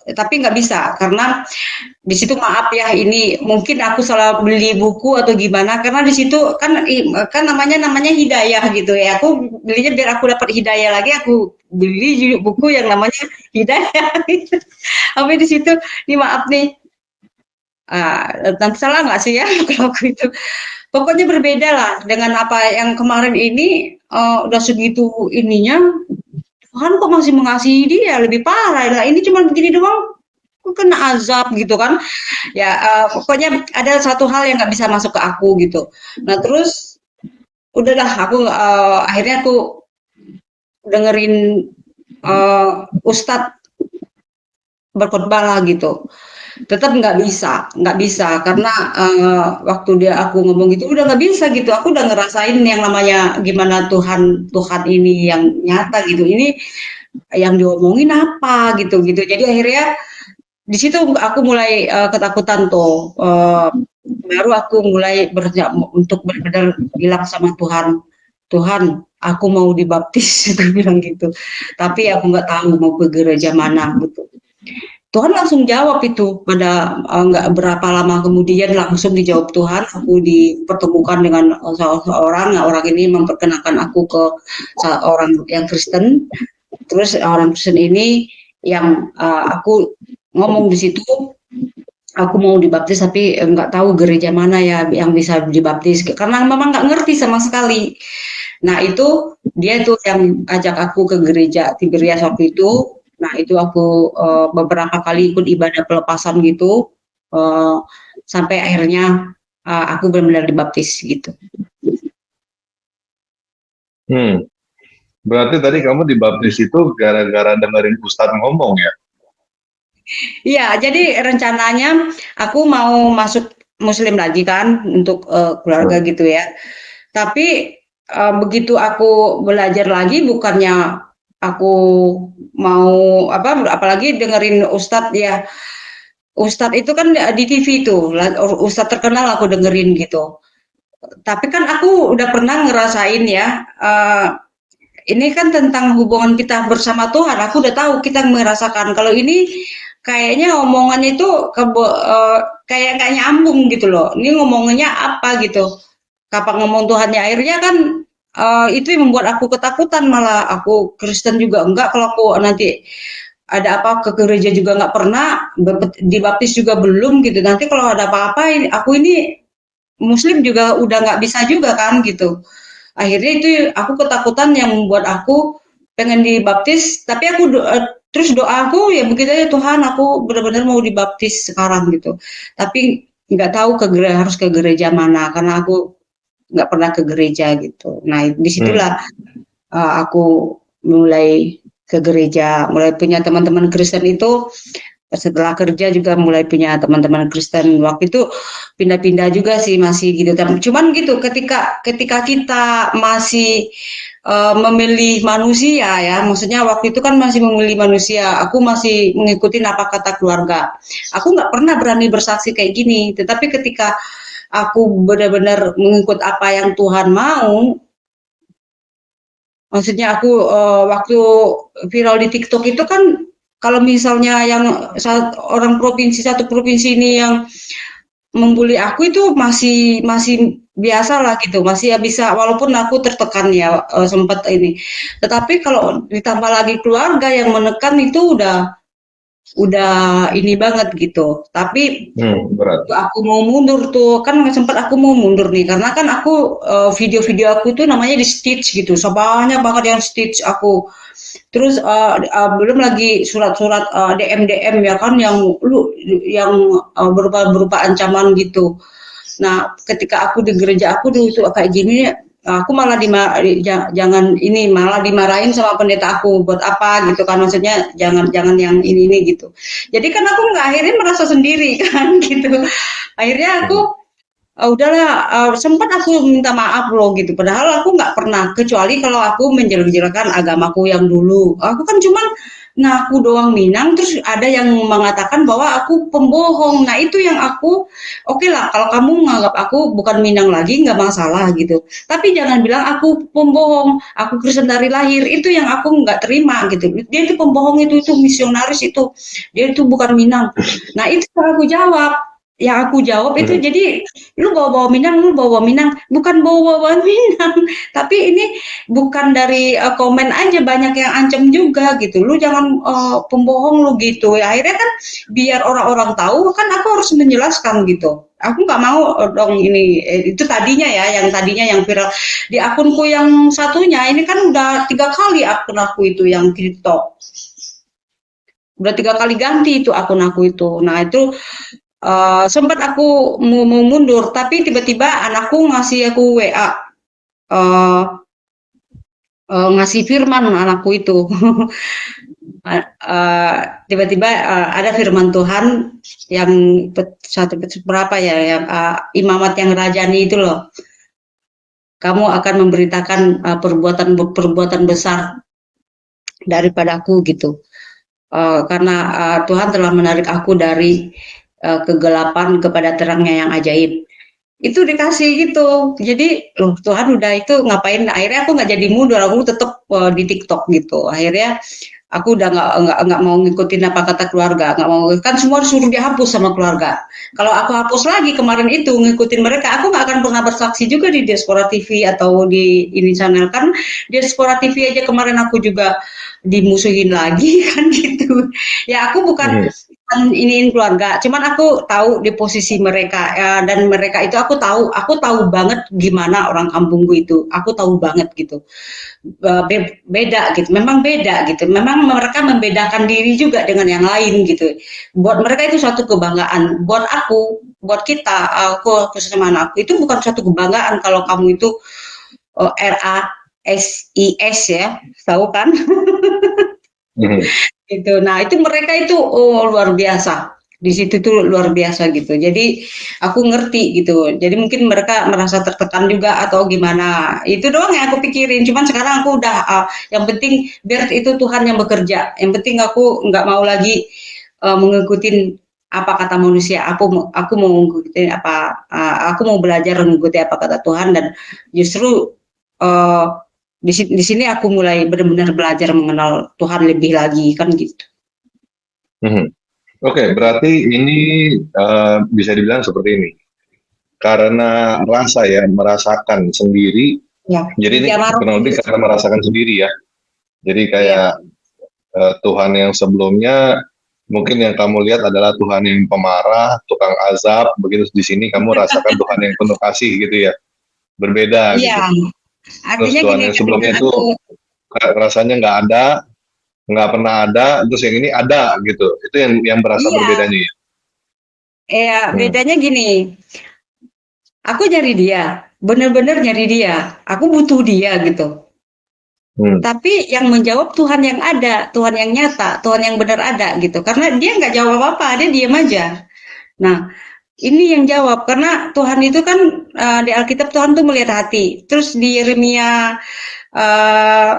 Tapi nggak bisa karena di situ, maaf ya, ini mungkin aku salah beli buku atau gimana, karena di situ kan namanya hidayah gitu ya. Aku belinya biar aku dapat hidayah lagi, aku beli buku yang namanya hidayah gitu. Tapi di situ, nih maaf nih, nanti salah nggak sih ya kalau aku itu. Pokoknya berbeda lah dengan apa yang kemarin ini, udah segitu ininya, Tuhan kok masih mengasihi dia, lebih parah. Nah ini cuma begini doang, aku kena azab gitu kan. Ya pokoknya ada satu hal yang nggak bisa masuk ke aku gitu. Nah terus udahlah aku akhirnya aku dengerin Ustadz berkhotbah lah gitu. Tetap nggak bisa karena waktu dia aku ngomong gitu udah nggak bisa gitu. Aku udah ngerasain yang namanya gimana Tuhan Tuhan ini yang nyata gitu. Ini yang diomongin apa gitu gitu. Jadi akhirnya di situ aku mulai ketakutan tuh. Baru aku mulai untuk benar-benar bilang sama Tuhan, Tuhan, aku mau dibaptis, aku bilang gitu. Tapi aku nggak tahu mau ke gereja mana gitu. Tuhan langsung jawab itu pada nggak berapa lama kemudian langsung dijawab Tuhan. Aku dipertemukan dengan seorang, nah, orang ini memperkenalkan aku ke orang yang Kristen. Terus orang Kristen ini yang aku ngomong di situ, aku mau dibaptis tapi nggak tahu gereja mana ya yang bisa dibaptis karena memang nggak ngerti sama sekali. Nah itu dia tuh yang ajak aku ke gereja Tiberias waktu itu. Nah itu aku beberapa kali ikut ibadah pelepasan gitu sampai akhirnya aku benar-benar dibaptis gitu. Hmm. Berarti tadi kamu dibaptis itu gara-gara dengerin Ustadz ngomong ya? Iya, jadi rencananya aku mau masuk Muslim lagi kan untuk keluarga Hmm. gitu ya. Tapi begitu aku belajar lagi, bukannya aku mau apa, apalagi dengerin Ustadz ya. Ustadz itu kan di TV tuh, Ustadz terkenal aku dengerin gitu. Tapi kan aku udah pernah ngerasain ya, ini kan tentang hubungan kita bersama Tuhan. Aku udah tahu kita merasakan. Kalau ini kayaknya omongannya itu kayak nggak nyambung gitu loh. Ini ngomongannya apa gitu. Kapan ngomong Tuhannya akhirnya kan itu yang membuat aku ketakutan malah aku Kristen juga enggak kalau aku nanti ada apa ke gereja juga nggak pernah dibaptis juga belum gitu nanti kalau ada apa-apa aku ini Muslim juga udah nggak bisa juga kan gitu akhirnya itu aku ketakutan yang membuat aku pengen dibaptis tapi aku terus doaku ya begitu aja Tuhan aku benar-benar mau dibaptis sekarang gitu tapi nggak tahu harus ke gereja mana karena aku nggak pernah ke gereja gitu. Nah, Hmm. disitulah aku mulai ke gereja, mulai punya teman-teman Kristen itu setelah kerja juga mulai punya teman-teman Kristen. Waktu itu pindah-pindah juga sih masih gitu. Cuman gitu ketika ketika kita masih memilih manusia ya, maksudnya waktu itu kan masih memilih manusia. Aku masih mengikuti apa kata keluarga. Aku nggak pernah berani bersaksi kayak gini. Tetapi ketika aku benar-benar mengikut apa yang Tuhan mau. Maksudnya aku waktu viral di TikTok itu kan kalau misalnya yang orang provinsi satu provinsi ini yang membuli aku itu masih masih biasa lah gitu masih ya bisa walaupun aku tertekan ya sempat ini tetapi kalau ditambah lagi keluarga yang menekan itu udah ini banget gitu tapi Berat. aku mau mundur tuh kan sempat aku mau mundur nih karena kan aku video-video aku tuh namanya di stitch gitu so banyak banget yang stitch aku terus belum lagi surat-surat DM DM ya kan yang berupa berupa ancaman gitu nah ketika aku di gereja aku dulu tuh kayak gini aku malah jangan ini malah dimarahin sama pendeta aku buat apa gitu kan maksudnya jangan jangan yang ini gitu jadi kan aku nggak akhirnya merasa sendiri kan gitu akhirnya aku Hmm. udahlah sempat aku minta maaf loh gitu padahal aku nggak pernah kecuali kalau aku menjelek-jelekan agamaku yang dulu aku kan cuman ngaku doang Minang terus ada yang mengatakan bahwa aku pembohong nah itu yang aku oke lah kalau kamu menganggap aku bukan Minang lagi nggak masalah gitu tapi jangan bilang aku pembohong aku Kristen dari lahir itu yang aku nggak terima gitu dia itu pembohong itu misionaris itu dia itu bukan Minang nah itu yang aku jawab yang aku jawab itu Hmm. jadi lu bawa-bawa Minang, bukan bawa-bawa Minang, tapi ini bukan dari komen aja banyak yang ancam juga gitu. Lu jangan pembohong lu gitu. Ya akhirnya kan biar orang-orang tahu kan aku harus menjelaskan gitu. Aku nggak mau dong ini itu tadinya ya yang viral di akunku yang satunya ini kan udah 3 kali akun aku itu yang TikTok udah 3 kali ganti itu akun aku itu. Nah itu sempat aku mau mundur, tapi tiba-tiba anakku ngasih aku WA, uh, ngasih firman anakku itu. Tiba-tiba ada firman Tuhan yang satu berapa ya, yang imamat yang rajani itu loh. Kamu akan memberitakan perbuatan besar daripadaku gitu. Karena Tuhan telah menarik aku dari kegelapan kepada terangnya yang ajaib. Itu dikasih gitu. Jadi, loh Tuhan udah itu ngapain? Akhirnya aku nggak jadi mundur, aku tetap di TikTok gitu. Akhirnya Aku udah nggak mau ngikutin apa kata keluarga, nggak mau, kan semua disuruh dihapus sama keluarga. Kalau aku hapus lagi kemarin itu ngikutin mereka, aku nggak akan pernah bersaksi juga di Diaspora TV atau di ini channel, kan Diaspora TV aja kemarin aku juga dimusuhin lagi kan gitu. Ya aku bukan Mhm. iniin keluarga, cuman aku tahu di posisi mereka ya, dan mereka itu aku tahu banget gimana orang kampungku itu, aku tahu banget gitu. Beda gitu, memang beda gitu, memang mereka membedakan diri juga dengan yang lain gitu. Buat mereka itu suatu kebanggaan, buat aku, buat kita, aku sama anakku itu bukan suatu kebanggaan kalau kamu itu RASIS ya, tahu kan? Mhm. Gitu. Nah, itu mereka itu luar biasa. Di situ tuh luar biasa gitu. Jadi aku ngerti gitu. Jadi mungkin mereka merasa tertekan juga atau gimana. Itu doang yang aku pikirin. Cuman sekarang aku udah yang penting biar itu Tuhan yang bekerja. Yang penting aku nggak mau lagi mengikuti apa kata manusia. Aku mau mengikuti apa aku mau belajar mengikuti apa kata Tuhan, dan justru uh, di sini aku mulai benar-benar belajar mengenal Tuhan lebih lagi kan gitu. Mhm. Oke, berarti ini bisa dibilang seperti ini. Karena rasa ya, merasakan sendiri. Ya, Jadi ini ya marah kurang lebih terus. karena merasakan sendiri ya. Jadi Iya, kayak Tuhan yang sebelumnya mungkin yang kamu lihat adalah Tuhan yang pemarah, tukang azab. Begitu di sini kamu rasakan Tuhan yang penuh kasih gitu ya. Berbeda iya. gitu. Terus Artinya Tuhan gini yang kan, sebelumnya itu aku rasanya nggak ada, nggak pernah ada. Terus yang ini ada gitu. Itu yang berasa iya, berbedanya ya. ya Hmm. bedanya gini. Aku nyari dia, bener-bener nyari dia. Aku butuh dia gitu. Hmm. Tapi yang menjawab Tuhan yang ada, Tuhan yang nyata, Tuhan yang benar ada gitu. Karena dia nggak jawab apa, dia diam aja. Nah, ini yang jawab karena Tuhan itu kan di Alkitab Tuhan tuh melihat hati. Terus di Yeremia uh,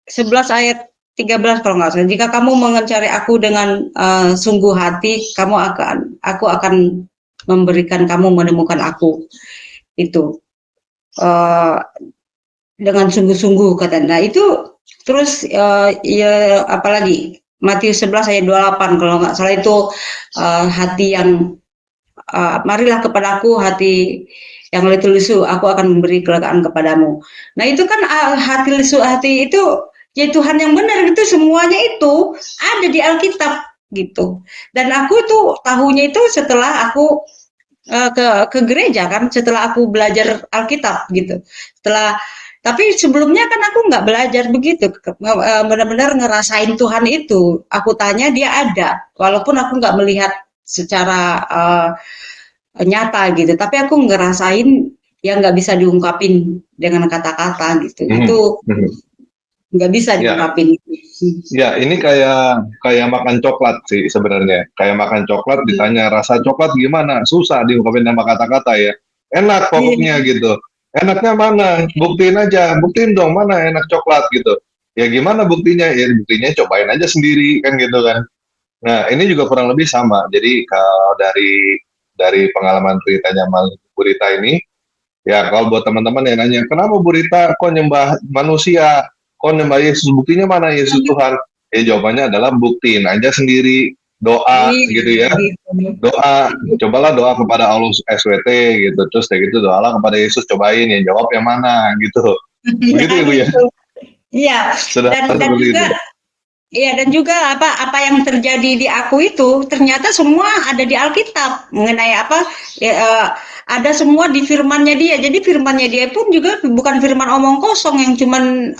11 ayat 13 kalau nggak salah. Jika kamu mencari aku dengan sungguh hati, aku akan memberikan kamu menemukan aku. Itu uh, dengan sungguh-sungguh kata. Nah itu terus ya apalagi Matius 11 ayat 28 kalau nggak salah itu hati yang marilah kepadaku hati yang lesu lesu, aku akan memberi kelegaan kepadamu. Nah itu kan hati lesu hati itu ya Tuhan yang benar, itu semuanya itu ada di Alkitab gitu. Dan aku tuh tahunya itu setelah aku ke gereja kan, setelah aku belajar Alkitab gitu. Setelah tapi sebelumnya kan aku nggak belajar begitu, benar-benar ngerasain Tuhan itu. Aku tanya dia ada, walaupun aku nggak melihat secara nyata gitu, tapi aku ngerasain yang nggak bisa diungkapin dengan kata-kata gitu. Itu Mhm. Mhm. nggak bisa Ya, diungkapin. ya, ini kayak kayak makan coklat sih sebenarnya. Kayak makan coklat ditanya rasa coklat gimana? Susah diungkapin sama kata-kata ya. Enak pokoknya Iya, gitu. Enaknya mana? Buktiin aja. Buktiin dong mana enak coklat gitu. Ya gimana buktinya? Ya buktinya cobain aja sendiri kan gitu kan. Nah, ini juga kurang lebih sama. Jadi kalau dari pengalaman ceritanya Bu Rita ini, ya kalau buat teman-teman yang nanya, kenapa Bu Rita kok nyembah manusia? Kok nyembah Yesus? Buktinya mana Yesus Tuhan? Ya jawabannya adalah buktiin aja sendiri. Doa iya, gitu ya. gitu. Doa, cobalah doa kepada Allah SWT gitu. Terus kayak gitu doalah kepada Yesus, cobain ya jawab yang mana gitu. Iya Begitu ya Bu ya? gitu. Iya, Sederhana dan seperti itu. juga iya, dan juga apa yang terjadi di aku itu ternyata semua ada di Alkitab mengenai apa ya, ada semua di firmannya dia. Jadi firmannya dia pun juga bukan firman omong kosong yang cuman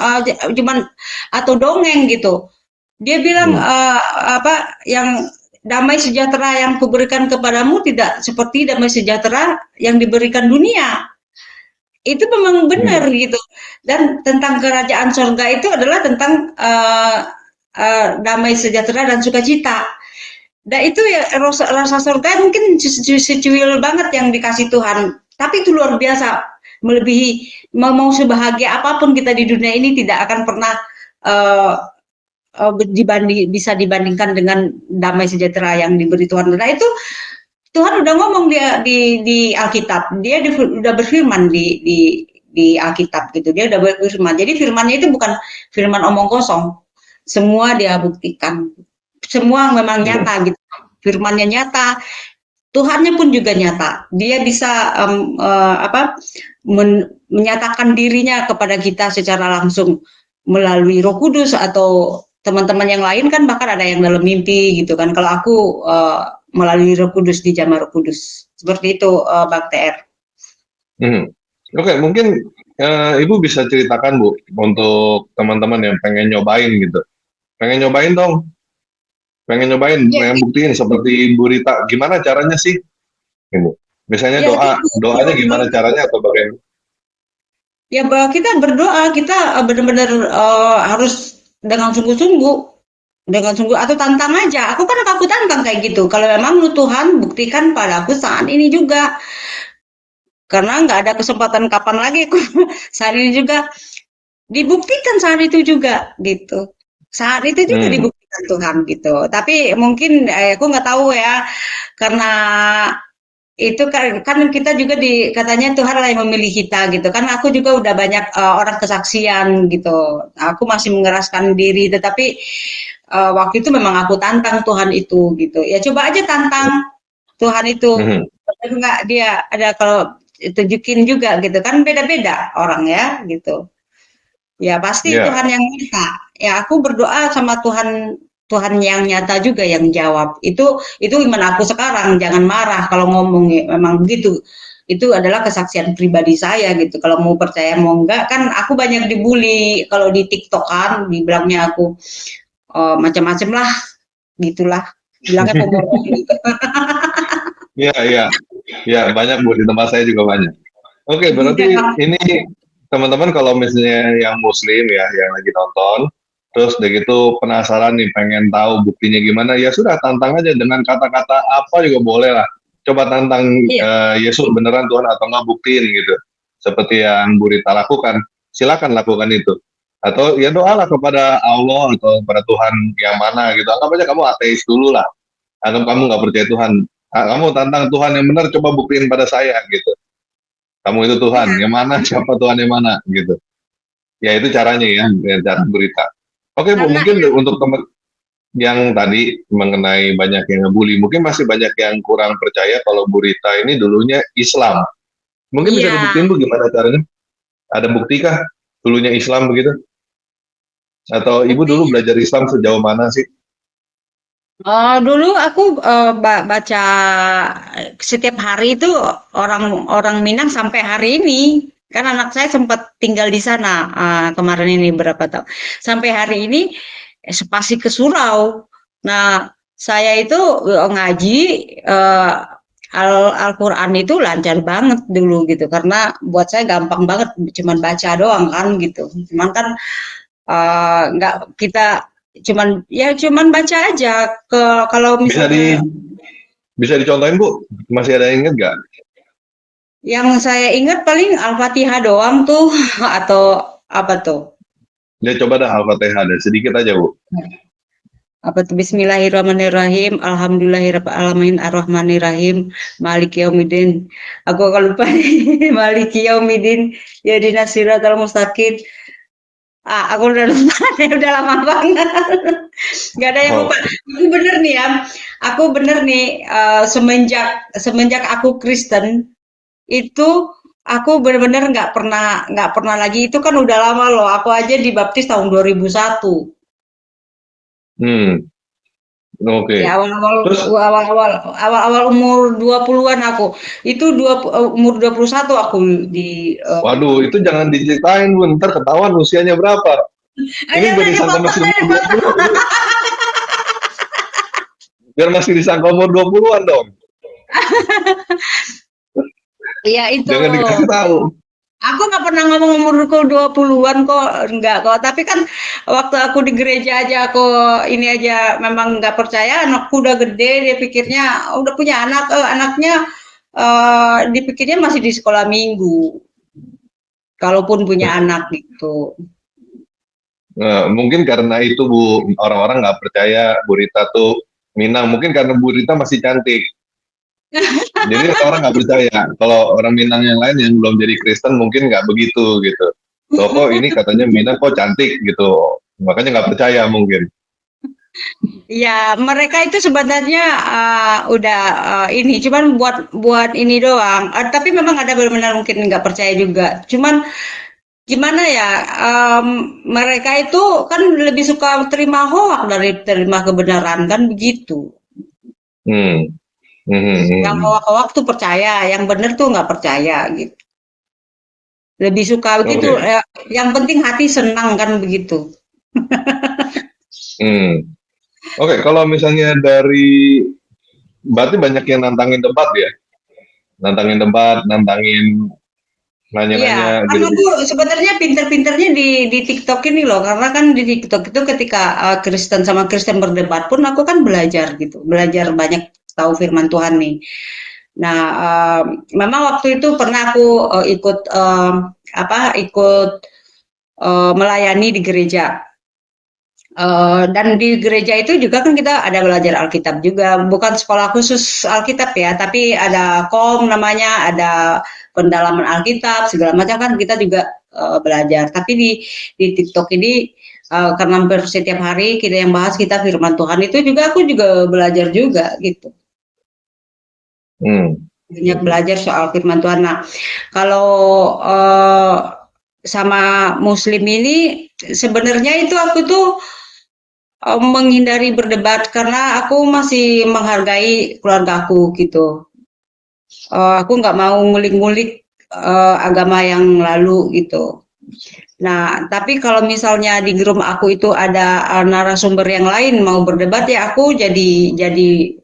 atau dongeng gitu. Dia bilang Hmm. apa yang damai sejahtera yang kuberikan kepadamu tidak seperti damai sejahtera yang diberikan dunia. Itu memang Hmm. benar gitu. Dan tentang kerajaan surga itu adalah tentang damai sejahtera dan sukacita. Dan itu ya rasa surga mungkin secuil banget yang dikasih Tuhan. Tapi itu luar biasa, melebihi mau sebahagia apapun kita di dunia ini tidak akan pernah uh, bisa dibandingkan dengan damai sejahtera yang diberi Tuhan. Nah itu Tuhan udah ngomong dia di Alkitab, dia udah berfirman di Alkitab gitu, dia udah berfirman. Jadi firmannya itu bukan firman omong kosong, semua dia buktikan. Semua memang Hmm. nyata gitu. Firman-Nya nyata, Tuhannya pun juga nyata. Dia bisa menyatakan dirinya kepada kita secara langsung melalui Roh Kudus atau teman-teman yang lain kan bahkan ada yang dalam mimpi gitu kan. Kalau aku melalui Roh Kudus di Jamaah Roh Kudus. Seperti itu Bang TR. Hmm. Oke, mungkin Ibu bisa ceritakan Bu untuk teman-teman yang pengen nyobain gitu. Pengen nyobain dong, Ya, pengen buktiin seperti Bu Rita. Gimana caranya sih? Ibu. Misalnya ya gitu. doanya gimana caranya atau bagaimana? Ya bahwa kita berdoa, kita benar-benar harus dengan sungguh-sungguh, dengan sungguh atau tantang aja. Aku tantang kayak gitu. Kalau memang lu Tuhan buktikan padaku saat ini juga, karena nggak ada kesempatan kapan lagi aku saat ini juga dibuktikan saat itu juga gitu. Saat itu juga Hmm. dibuktikan Tuhan gitu. Tapi mungkin aku nggak tahu ya karena itu kan kita juga katanya Tuhan lah yang memilih kita gitu kan aku juga udah banyak orang kesaksian gitu aku masih mengeraskan diri tetapi waktu itu memang aku tantang Tuhan itu gitu ya coba aja tantang Tuhan itu Hmm. benar nggak dia ada kalau tunjukin juga gitu kan beda-beda orang ya gitu ya pasti Ya. Tuhan yang minta. Ya aku berdoa sama Tuhan Tuhan yang nyata juga yang jawab. Itu iman aku sekarang. Jangan marah kalau ngomong ya. Memang begitu. Itu adalah kesaksian pribadi saya gitu. Kalau mau percaya mau enggak kan aku banyak dibully kalau di TikTok kan dibilangnya aku macam-macam lah gitulah. Bilangnya pembohong gitu. Ya, ya, ya, banyak Bu, di tempat saya juga banyak. Oke, Udah berarti ini teman-teman kalau misalnya yang muslim ya, yang lagi nonton, terus udah gitu penasaran nih, pengen tahu buktinya gimana, ya sudah tantang aja dengan kata-kata apa juga boleh lah. Coba tantang iya. Yesus beneran Tuhan atau enggak buktiin gitu. Seperti yang Bu Rita lakukan, silakan lakukan itu. Atau ya doalah kepada Allah atau kepada Tuhan yang mana gitu. Anggap aja kamu ateis dulu lah. Anggap kamu nggak percaya Tuhan. Kamu tantang Tuhan yang benar, coba buktiin pada saya gitu. Kamu itu Tuhan, Iya. yang mana, siapa Tuhan yang mana, gitu. Ya itu caranya ya, dengan cara berita. Oke Bu, Karena mungkin untuk teman yang tadi mengenai banyak yang ngebully, mungkin masih banyak yang kurang percaya kalau Bu Rita ini dulunya Islam. Mungkin bisa iya. dibuktiin Bu gimana caranya? Ada buktikah dulunya Islam begitu? Atau Ibu Bukti dulu belajar Islam sejauh mana sih? Dulu aku baca setiap hari itu orang Minang sampai hari ini. Kan anak saya sempat tinggal di sana kemarin ini berapa tahun. Sampai hari ini spasi ke surau. Nah, saya itu ngaji eh, Al-Quran itu lancar banget dulu gitu karena buat saya gampang banget cuman baca doang kan gitu. Cuman kan nggak kita cuman baca aja kalau Bisa di misalnya bisa dicontohin Bu? Masih ada yang ingat nggak? yang saya ingat paling Al-Fatihah doang tuh atau apa tuh Ya coba dah Al-Fatihah, ada sedikit aja Bu. apa tuh Bismillahirrahmanirrahim Alhamdulillahirrahmanirrahim Ar-Rahmanirrahim Maliki Yaumiddin aku agak lupa nih Maliki Yaumiddin ya dinasiratal mustaqim aku udah lupa nih, udah lama banget nggak ada yang lupa Oh. aku bener nih ya aku bener nih semenjak aku Kristen itu aku benar-benar nggak pernah lagi itu kan udah lama loh aku aja dibaptis tahun 2001 Hmm, oke. ya awal-awal Terus, awal-awal awal-awal umur 20-an aku itu umur 21 aku di waduh, itu jangan diceritain, Bu. Ntar ketahuan usianya berapa. Ini ya biar udah disangka dipotong masih aja umur dipotong 20, biar masih disangka umur 20-an dong. ya itu Jangan dikasih tahu. aku nggak pernah ngomong umurku 20-an kok, enggak kok. Tapi kan waktu aku di gereja aja aku ini aja memang nggak percaya anakku udah gede, dia pikirnya udah punya anak, anaknya dipikirnya masih di sekolah minggu. Kalaupun punya anak gitu. Mungkin karena itu, Bu, orang-orang nggak percaya Bu Rita tuh Minang. Mungkin karena Bu Rita masih cantik. Jadi orang nggak percaya. Kalau orang Minang yang lain yang belum jadi Kristen mungkin nggak begitu gitu. Loh kok ini katanya Minang kok cantik gitu. Makanya nggak percaya mungkin. Ya, mereka itu sebenarnya udah ini, cuman buat buat ini doang. Tapi memang ada benar-benar mungkin nggak percaya juga. Cuman gimana ya, mereka itu kan lebih suka terima hoak dari terima kebenaran kan begitu. Hmm. Hmm, hmm, Yang hmm. hoak-hoak tuh percaya, yang bener tuh nggak percaya gitu. Lebih suka begitu. Oke. Yang penting hati senang kan begitu. Hmm. Oke, kalau misalnya dari berarti banyak yang nantangin debat ya? Nantangin debat, nantangin Iya, nanya-nanya kan gitu. aku sebenarnya pinter-pinternya di TikTok ini loh, karena kan di TikTok itu ketika Kristen sama Kristen berdebat pun aku kan belajar gitu, belajar banyak tahu firman Tuhan nih. Nah, memang waktu itu pernah aku ikut ikut melayani di gereja. Dan di gereja itu juga kan kita ada belajar Alkitab juga, bukan sekolah khusus Alkitab ya, tapi ada namanya, ada pendalaman Alkitab segala macam kan kita juga belajar. Tapi di TikTok ini karena hampir setiap hari kita yang bahas kita firman Tuhan itu juga aku juga belajar juga gitu. Hmm. Banyak belajar soal firman Tuhan. Nah, kalau sama Muslim ini sebenarnya itu aku tuh menghindari berdebat karena aku masih menghargai keluargaku gitu. Aku nggak mau ngulik-ngulik agama yang lalu gitu. Nah, tapi kalau misalnya di grup aku itu ada narasumber yang lain mau berdebat ya aku jadi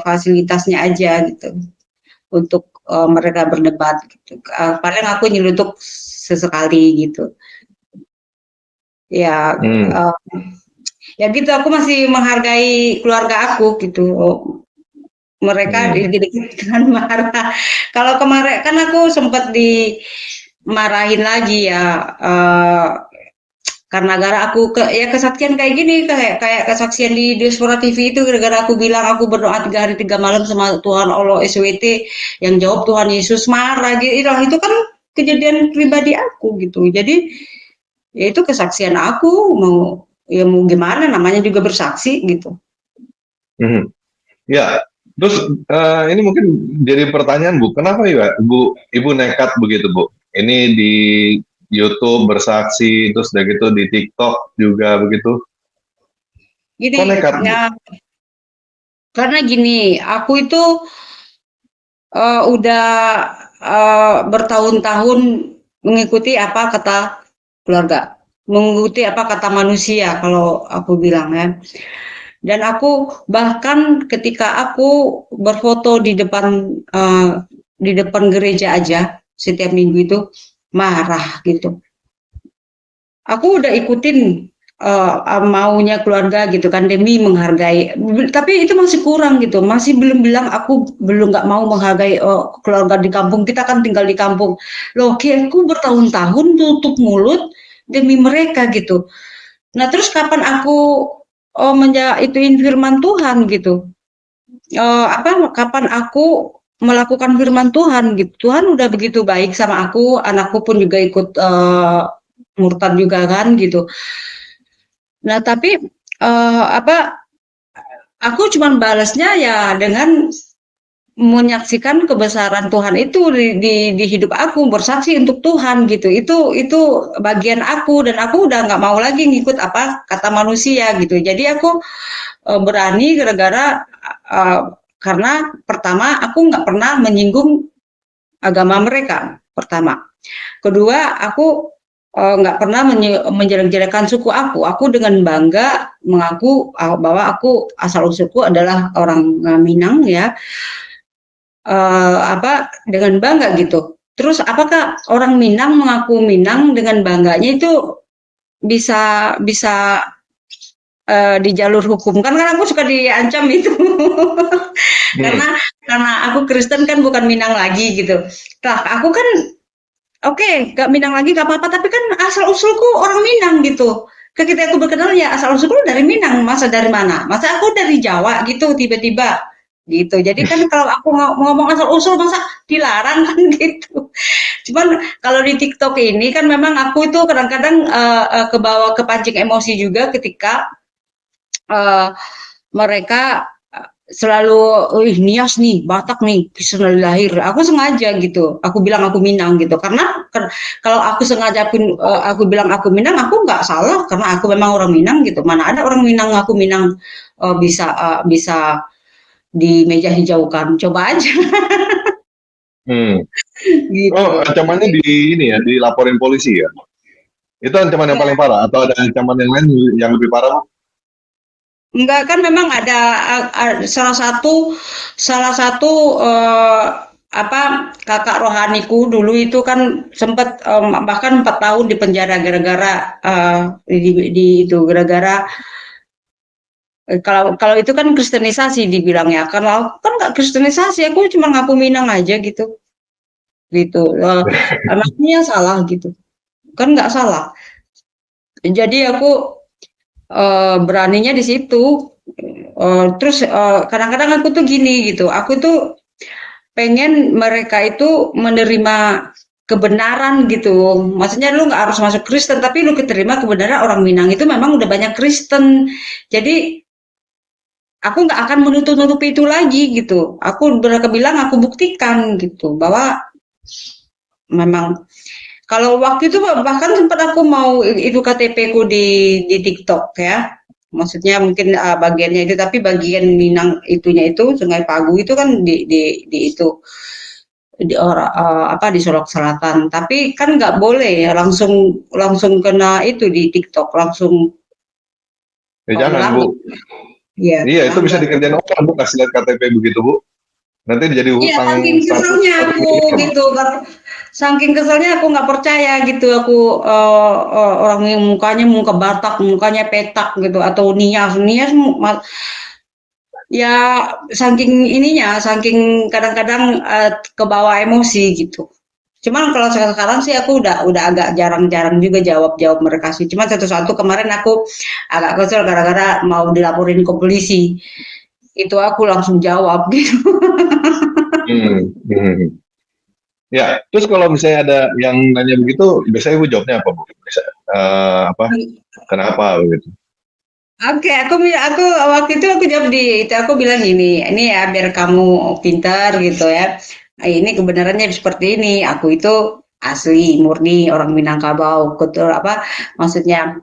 fasilitasnya aja gitu untuk mereka berdebat gitu. Paling aku nyelutuk sesekali gitu. Ya, Hmm. ya gitu aku masih menghargai keluarga aku gitu. Mereka Hmm. dikit-dikit kan marah. Kalau kemarin kan aku sempat dimarahin lagi ya, karena gara aku ya kesaksian kayak gini, kayak kayak kesaksian di Diaspora TV itu gara-gara aku bilang aku berdoa 3 hari 3 malam sama Tuhan Allah SWT, yang jawab Tuhan Yesus, marah gitu. Itu kan kejadian pribadi aku gitu. Jadi ya itu kesaksian aku, mau gimana, namanya juga bersaksi gitu. Hmm. Ya, terus ini mungkin jadi pertanyaan Bu, kenapa ya Bu, Ibu nekat begitu Bu? Ini di YouTube bersaksi, terus udah gitu di TikTok juga begitu. Kok Gini, nekat Bu? ya karena gini, aku itu udah bertahun-tahun mengikuti apa kata keluarga, mengikuti apa kata manusia kalau aku bilang ya. Dan aku bahkan ketika aku berfoto di depan gereja aja setiap minggu itu marah gitu. Aku udah ikutin maunya keluarga gitu kan demi menghargai, tapi itu masih kurang gitu, masih belum bilang aku belum nggak mau menghargai keluarga di kampung, kita kan tinggal di kampung loh, aku bertahun-tahun tutup mulut demi mereka gitu. Nah terus kapan aku ituin firman Tuhan gitu, kapan aku melakukan firman Tuhan gitu. Tuhan udah begitu baik sama aku, anakku pun juga ikut murtad juga kan gitu. Nah, tapi aku cuman balasnya ya dengan menyaksikan kebesaran Tuhan itu di hidup aku, bersaksi untuk Tuhan gitu. Itu bagian aku, dan aku udah nggak mau lagi ngikut apa kata manusia gitu. Jadi aku berani gara-gara uh, karena pertama aku nggak pernah menyinggung agama mereka. Pertama. Kedua, aku nggak pernah menjelek-jelekan suku aku. Aku dengan bangga mengaku bahwa aku asal usulku adalah orang Minang ya. Dengan bangga gitu. Terus apakah orang Minang mengaku Minang dengan bangganya itu bisa bisa di jalur hukum kan? Karena aku suka diancam itu. Hmm. Karena aku Kristen kan, bukan Minang lagi gitu. Nah, aku kan oke, gak Minang lagi gak apa-apa, tapi kan asal usulku orang Minang gitu. Ketika aku berkenal ya asal usulku dari Minang, masa dari mana? Masa aku dari Jawa gitu tiba-tiba. gitu. Jadi kan kalau aku ngomong asal usul masa dilarang kan gitu. Cuman kalau di TikTok ini kan memang aku itu kadang-kadang kebawa kepancing emosi juga ketika eh, mereka selalu, "Wih, Nias nih, Batak nih, Kristen lahir." Aku sengaja gitu. Aku bilang aku Minang gitu. Karena kalau aku sengaja pun aku bilang aku Minang, aku nggak salah karena aku memang orang Minang gitu. Mana ada orang Minang ngaku Minang bisa di meja hijaukan. Coba aja Hmm. gitu. Oh, ancamannya di ini ya, dilaporin polisi ya. Itu ancaman yang Ya, paling parah atau ada ancaman yang lain yang lebih parah? enggak kan memang ada salah satu apa kakak rohaniku dulu itu kan sempat bahkan 4 tahun di penjara gara-gara di itu gara-gara kalau kalau itu kan kristenisasi dibilangnya. Kalau aku kan nggak kristenisasi, aku cuma ngaku Minang aja gitu. Gitu. Anaknya salah gitu. Kan nggak salah. Jadi aku beraninya di situ. Terus kadang-kadang aku tuh gini gitu, aku tuh pengen mereka itu menerima kebenaran gitu. Maksudnya lu nggak harus masuk Kristen, tapi lu keterima kebenaran orang Minang itu memang udah banyak Kristen. Jadi aku nggak akan menutup-nutupi itu lagi gitu. Aku mereka bilang aku buktikan gitu bahwa memang kalau waktu itu bahkan sempat aku mau itu KTP ku di TikTok ya. Maksudnya mungkin bagiannya itu tapi bagian Minang itunya itu Sungai Pagu itu kan di itu apa di Solok Selatan. Tapi kan nggak boleh ya langsung langsung kena itu di TikTok langsung Jangan Bu. dilanggar. Iya, Iya, itu bisa dilanggar. dikerjain orang Bu, kasih lihat KTP begitu Bu. Nanti jadi Iya, hutang saking satu keselnya satu aku miliar. gitu kan. Saking keselnya aku nggak percaya gitu aku orang yang mukanya muka Batak, mukanya petak gitu atau Nias, Nias ya saking ininya, saking kadang-kadang kebawa emosi gitu. Cuman kalau sekarang sih aku udah agak jarang-jarang juga jawab mereka sih. Cuma satu-satu kemarin aku agak kesel gara-gara mau dilaporin ke polisi. Itu aku langsung jawab gitu. Hmm. Hmm. Ya, terus kalau misalnya ada yang nanya begitu, biasanya ibu jawabnya apa Bu? Bisa, apa? Kenapa begitu? Oke, aku waktu itu aku jawab di itu aku bilang gini, ini ya biar kamu pintar gitu ya. Ini kebenarannya seperti ini. Aku itu asli murni orang Minangkabau. Betul apa? Maksudnya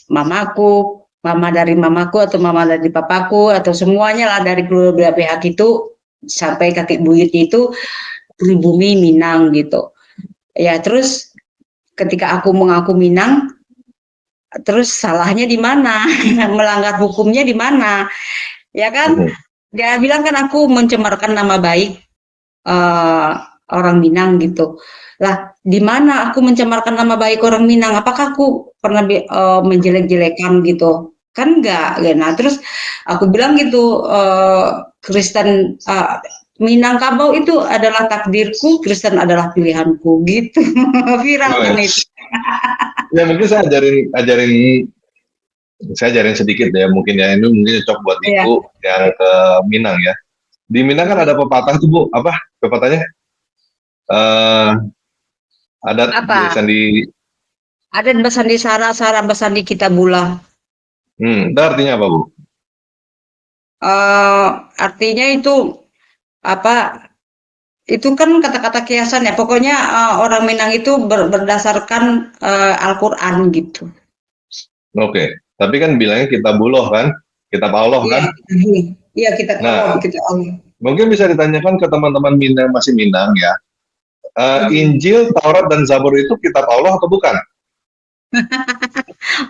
mamaku, mama dari mamaku atau mama dari papaku atau semuanya lah dari kedua belah pihak itu sampai kakek buyutnya itu pribumi Minang gitu. Ya terus ketika aku mengaku Minang, terus salahnya di mana? Melanggar hukumnya di mana? Ya kan? Mhm. Dia bilang kan aku mencemarkan nama baik eh, orang Minang gitu. Lah, di mana aku mencemarkan nama baik orang Minang? Apakah aku pernah menjelek-jelekan gitu? Kan enggak, ya. Nah, terus aku bilang gitu, Kristen Minangkabau itu adalah takdirku, Kristen adalah pilihanku gitu. Viral kan itu. Nice. Ya mungkin saya ajarin sedikit ya mungkin ya ini mungkin cocok buat Iya. ibu yang ke Minang ya. Di Minang kan ada pepatah tuh Bu, apa pepatahnya? Eh adat di Apa? sandi, Ada besan di Sara, Sara besan di kita bulah. itu artinya apa Bu? Eh artinya itu apa? Itu kan kata-kata kiasan ya. Pokoknya orang Minang itu berdasarkan Al-Quran gitu. Oke, tapi kan bilangnya kita buloh kan, kitab Allah Iya, kan. iya kita Allah, Nah, kita Allah. mungkin bisa ditanyakan ke teman-teman Minang masih Minang ya. Injil, Taurat dan Zabur itu kitab Allah atau bukan?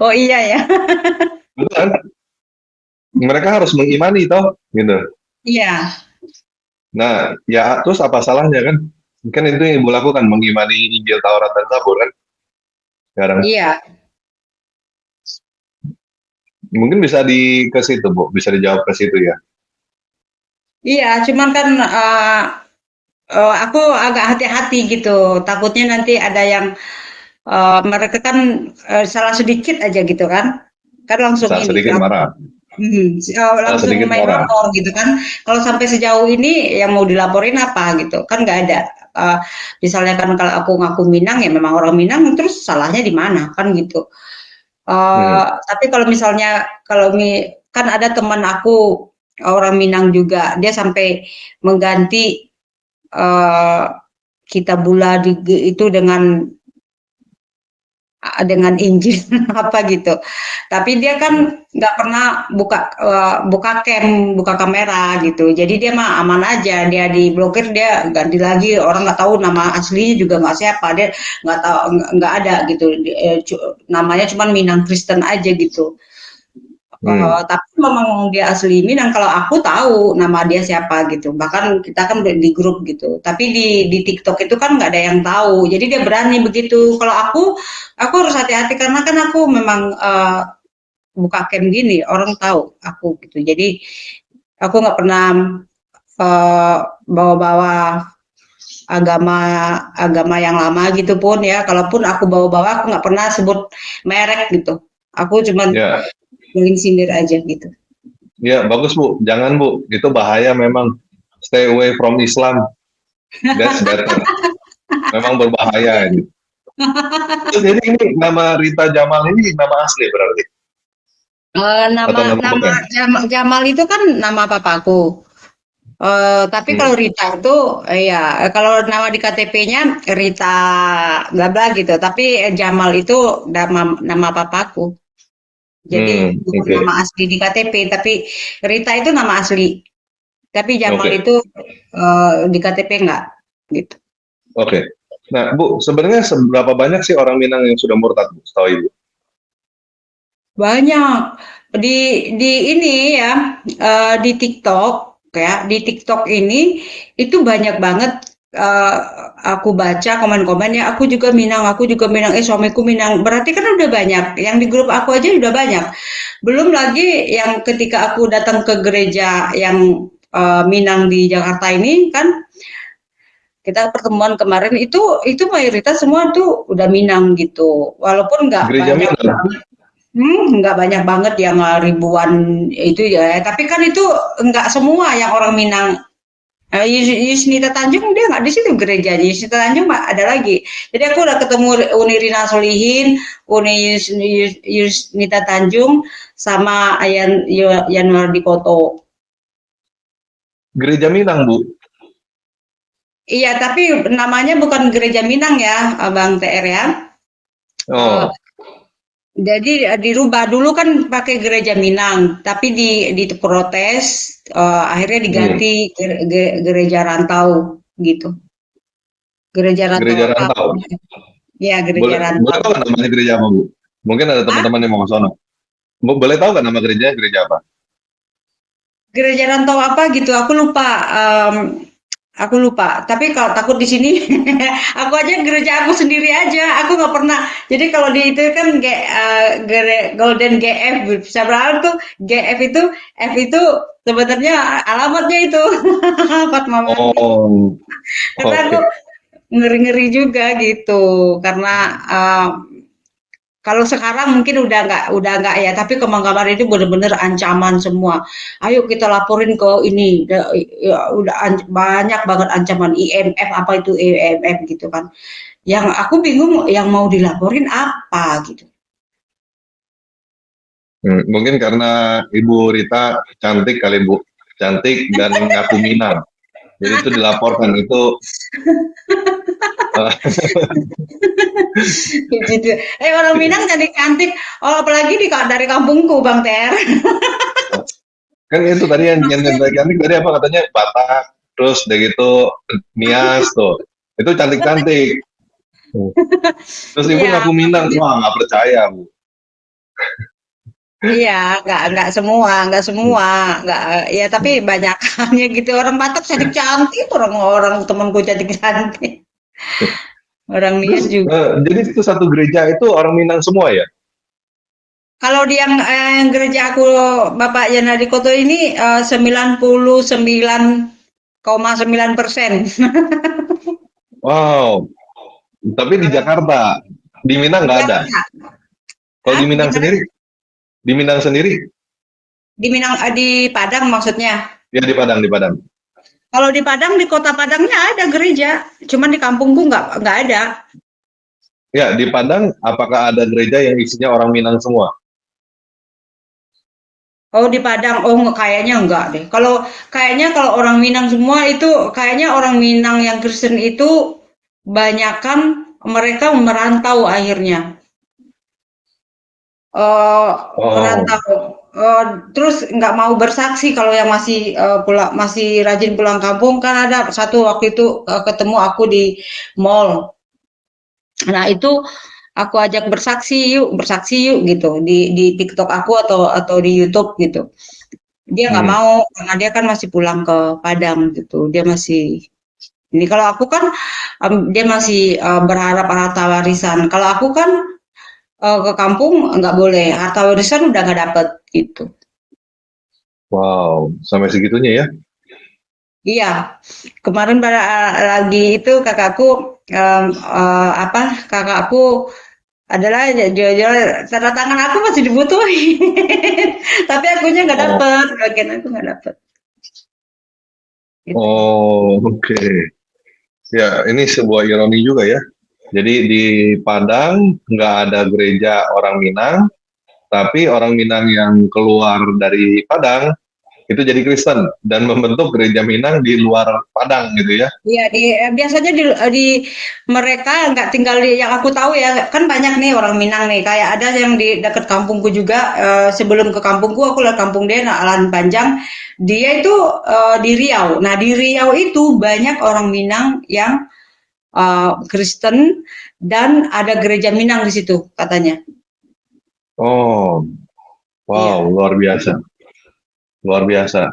Oh iya ya. Betul kan? Mereka harus mengimani toh, gitu. Iya, Nah, ya terus apa salahnya kan? Kan itu yang ibu lakukan, mengimani Injil, Taurat dan Zabur kan sekarang. iya, Mungkin bisa ke situ Bu, bisa dijawab ke situ ya. iya. Cuman kan aku agak hati-hati gitu. Takutnya nanti ada yang mereka kan salah sedikit aja gitu kan. Kan langsung Saat ini sedikit marah. Langsung sedikit main marah. lapor gitu kan. Kalau sampai sejauh ini yang mau dilaporin apa gitu kan nggak ada. Eh, Misalnya kan kalau aku ngaku Minang ya memang orang Minang terus salahnya di mana kan gitu. Hmm. Tapi kalau misalnya kan ada teman aku orang Minang juga dia sampai mengganti eh, kita bula itu dengan Injil apa gitu. Tapi dia kan nggak pernah buka cam, buka kamera gitu. Jadi dia mah aman aja. Dia diblokir, dia ganti lagi. Orang nggak tahu nama aslinya juga nggak siapa. Dia nggak tahu, nggak ada gitu. Namanya cuma Minang Kristen aja gitu. Hmm. Tapi memang dia asli Minang, kalau aku tahu nama dia siapa gitu, bahkan kita kan di grup gitu. Tapi di TikTok itu kan nggak ada yang tahu, jadi dia berani begitu. Kalau aku harus hati-hati karena kan aku memang buka cam gini, orang tahu aku gitu. Jadi aku nggak pernah eh, bawa-bawa agama agama yang lama gitu pun ya. Kalaupun aku bawa-bawa, aku nggak pernah sebut merek gitu. Aku cuma Ya, sindir aja gitu. ya bagus Bu. Jangan Bu, itu bahaya memang. Stay away from Islam. That's better. Memang berbahaya ini. Jadi ini nama Rita Jamal ini nama asli berarti Nama atau nama nama bukan? Jamal itu kan nama papaku. Tapi kalau Hmm. Rita itu, ya kalau nama di KTP-nya Rita bla bla gitu. Tapi Jamal itu nama papaku. Jadi Hmm. bukan Oke. nama asli di KTP. Tapi Rita itu nama asli. Tapi Jamal Oke. itu di KTP enggak gitu. Oke. Nah, Bu, sebenarnya seberapa banyak sih orang Minang yang sudah murtad, Bu, setahu Ibu? Banyak di ini ya di TikTok ya di TikTok ini itu banyak banget eh, aku baca komen-komen ya aku juga Minang suamiku Minang berarti kan udah banyak yang di grup aku aja udah banyak belum lagi yang ketika aku datang ke gereja yang Minang di Jakarta ini kan kita pertemuan kemarin itu mayoritas semua tuh udah Minang gitu walaupun nggak Gereja banyak. Minang. Nggak banyak banget yang ribuan itu ya. Tapi kan itu nggak semua yang orang Minang. Yusnita Tanjung dia nggak di situ gerejanya. Yusnita Tanjung ada lagi. Jadi aku udah ketemu Uni Rina Solihin, Uni Yusnita Tanjung, sama Ayan Yanuar Koto. Gereja Minang, Bu. Iya, tapi namanya bukan Gereja Minang ya, Bang TR ya. Eh, Oh. Jadi dirubah dulu kan pakai gereja Minang, tapi diprotes, akhirnya Hmm. diganti gereja rantau gitu. Gereja rantau Gereja apa? Rantau. Ya gereja Boleh boleh rantau. tahu nggak namanya gereja apa, Bu? Mungkin ada Ah, teman-teman yang mau ke sono. Boleh tahu nggak nama gereja apa? gereja rantau apa gitu? Aku lupa. Tapi kalau takut di sini, aku aja gereja aku sendiri aja. Aku nggak pernah. Jadi kalau di itu kan Golden GF, bisa berapa tuh? GF itu F itu sebenarnya alamatnya itu Fatma Mandi. Oh, Karena aku oke. ngeri-ngeri juga gitu. Karena kalau sekarang mungkin udah nggak ya, tapi Kemanggabar itu benar-benar ancaman semua. Ayo kita laporin ke ini, ya, udah banyak banget ancaman IMF apa itu IMF gitu kan. Yang aku bingung yang mau dilaporin apa gitu. Mungkin karena Ibu Rita cantik kali, Bu. Cantik dan ngaku Minang. Jadi itu dilaporkan itu Gitu. Orang Minang cantik-cantik, oh apalagi dari kampungku Bang Ter. kan itu tadi yang cantik tadi apa katanya Batak, terus udah gitu Nias tuh. Itu cantik-cantik. Terus Ibu Iya, ngaku Minang, wah nggak percaya, Bu. iya, nggak semua, nggak, ya tapi banyakannya gitu orang Batak cantik-cantik, orang-orang temanku cantik-cantik, orang Terus Nias juga. jadi itu satu gereja itu orang Minang semua ya? Kalau di yang gereja aku Bapak Yanadi Koto ini 99,9%. Wow, tapi di Orang Jakarta, di Minang di nggak ada. Jakarta. Kalau Hah, di Minang gimana? sendiri, di Minang sendiri Di Minang, di Padang maksudnya. Ya di Padang, di Padang. Kalau di Padang, di kota Padangnya ada gereja, cuman di kampungku nggak ada. Ya di Padang, apakah ada gereja yang isinya orang Minang semua? Oh di Padang, oh kayaknya enggak deh. Kalau orang Minang semua itu, kayaknya orang Minang yang Kristen itu banyakan mereka merantau akhirnya. eh Oh, Merantau. Terus nggak mau bersaksi kalau yang masih rajin pulang kampung kan ada satu waktu itu ketemu aku di mall. Nah itu aku ajak bersaksi yuk gitu di TikTok aku atau di YouTube gitu. Dia nggak hmm. mau karena dia kan masih pulang ke Padang gitu. Dia masih ini kalau aku kan dia masih berharap harta warisan. Kalau aku kan ke kampung nggak boleh, harta warisan udah nggak dapet gitu. Wow, sampai segitunya ya? Iya, kemarin lagi itu kakakku apa kakakku adalah jual-jual tanda tangan aku masih dibutuhin, tapi akunya nggak Oh, dapet, bagian aku nggak dapet. Gitu. oh, oke. Ya, ini sebuah ironi juga ya. Jadi di Padang nggak ada gereja orang Minang, tapi orang Minang yang keluar dari Padang itu jadi Kristen dan membentuk gereja Minang di luar Padang gitu ya. Iya, biasanya di mereka nggak tinggal di yang aku tahu ya, kan banyak nih orang Minang nih, kayak ada yang di dekat kampungku juga, sebelum ke kampungku, aku lihat kampung dia, nah, Lahan Panjang, dia itu di Riau. Nah, di Riau itu banyak orang Minang yang Kristen dan ada gereja Minang di situ katanya. Oh, wow, Iya. luar biasa, luar biasa,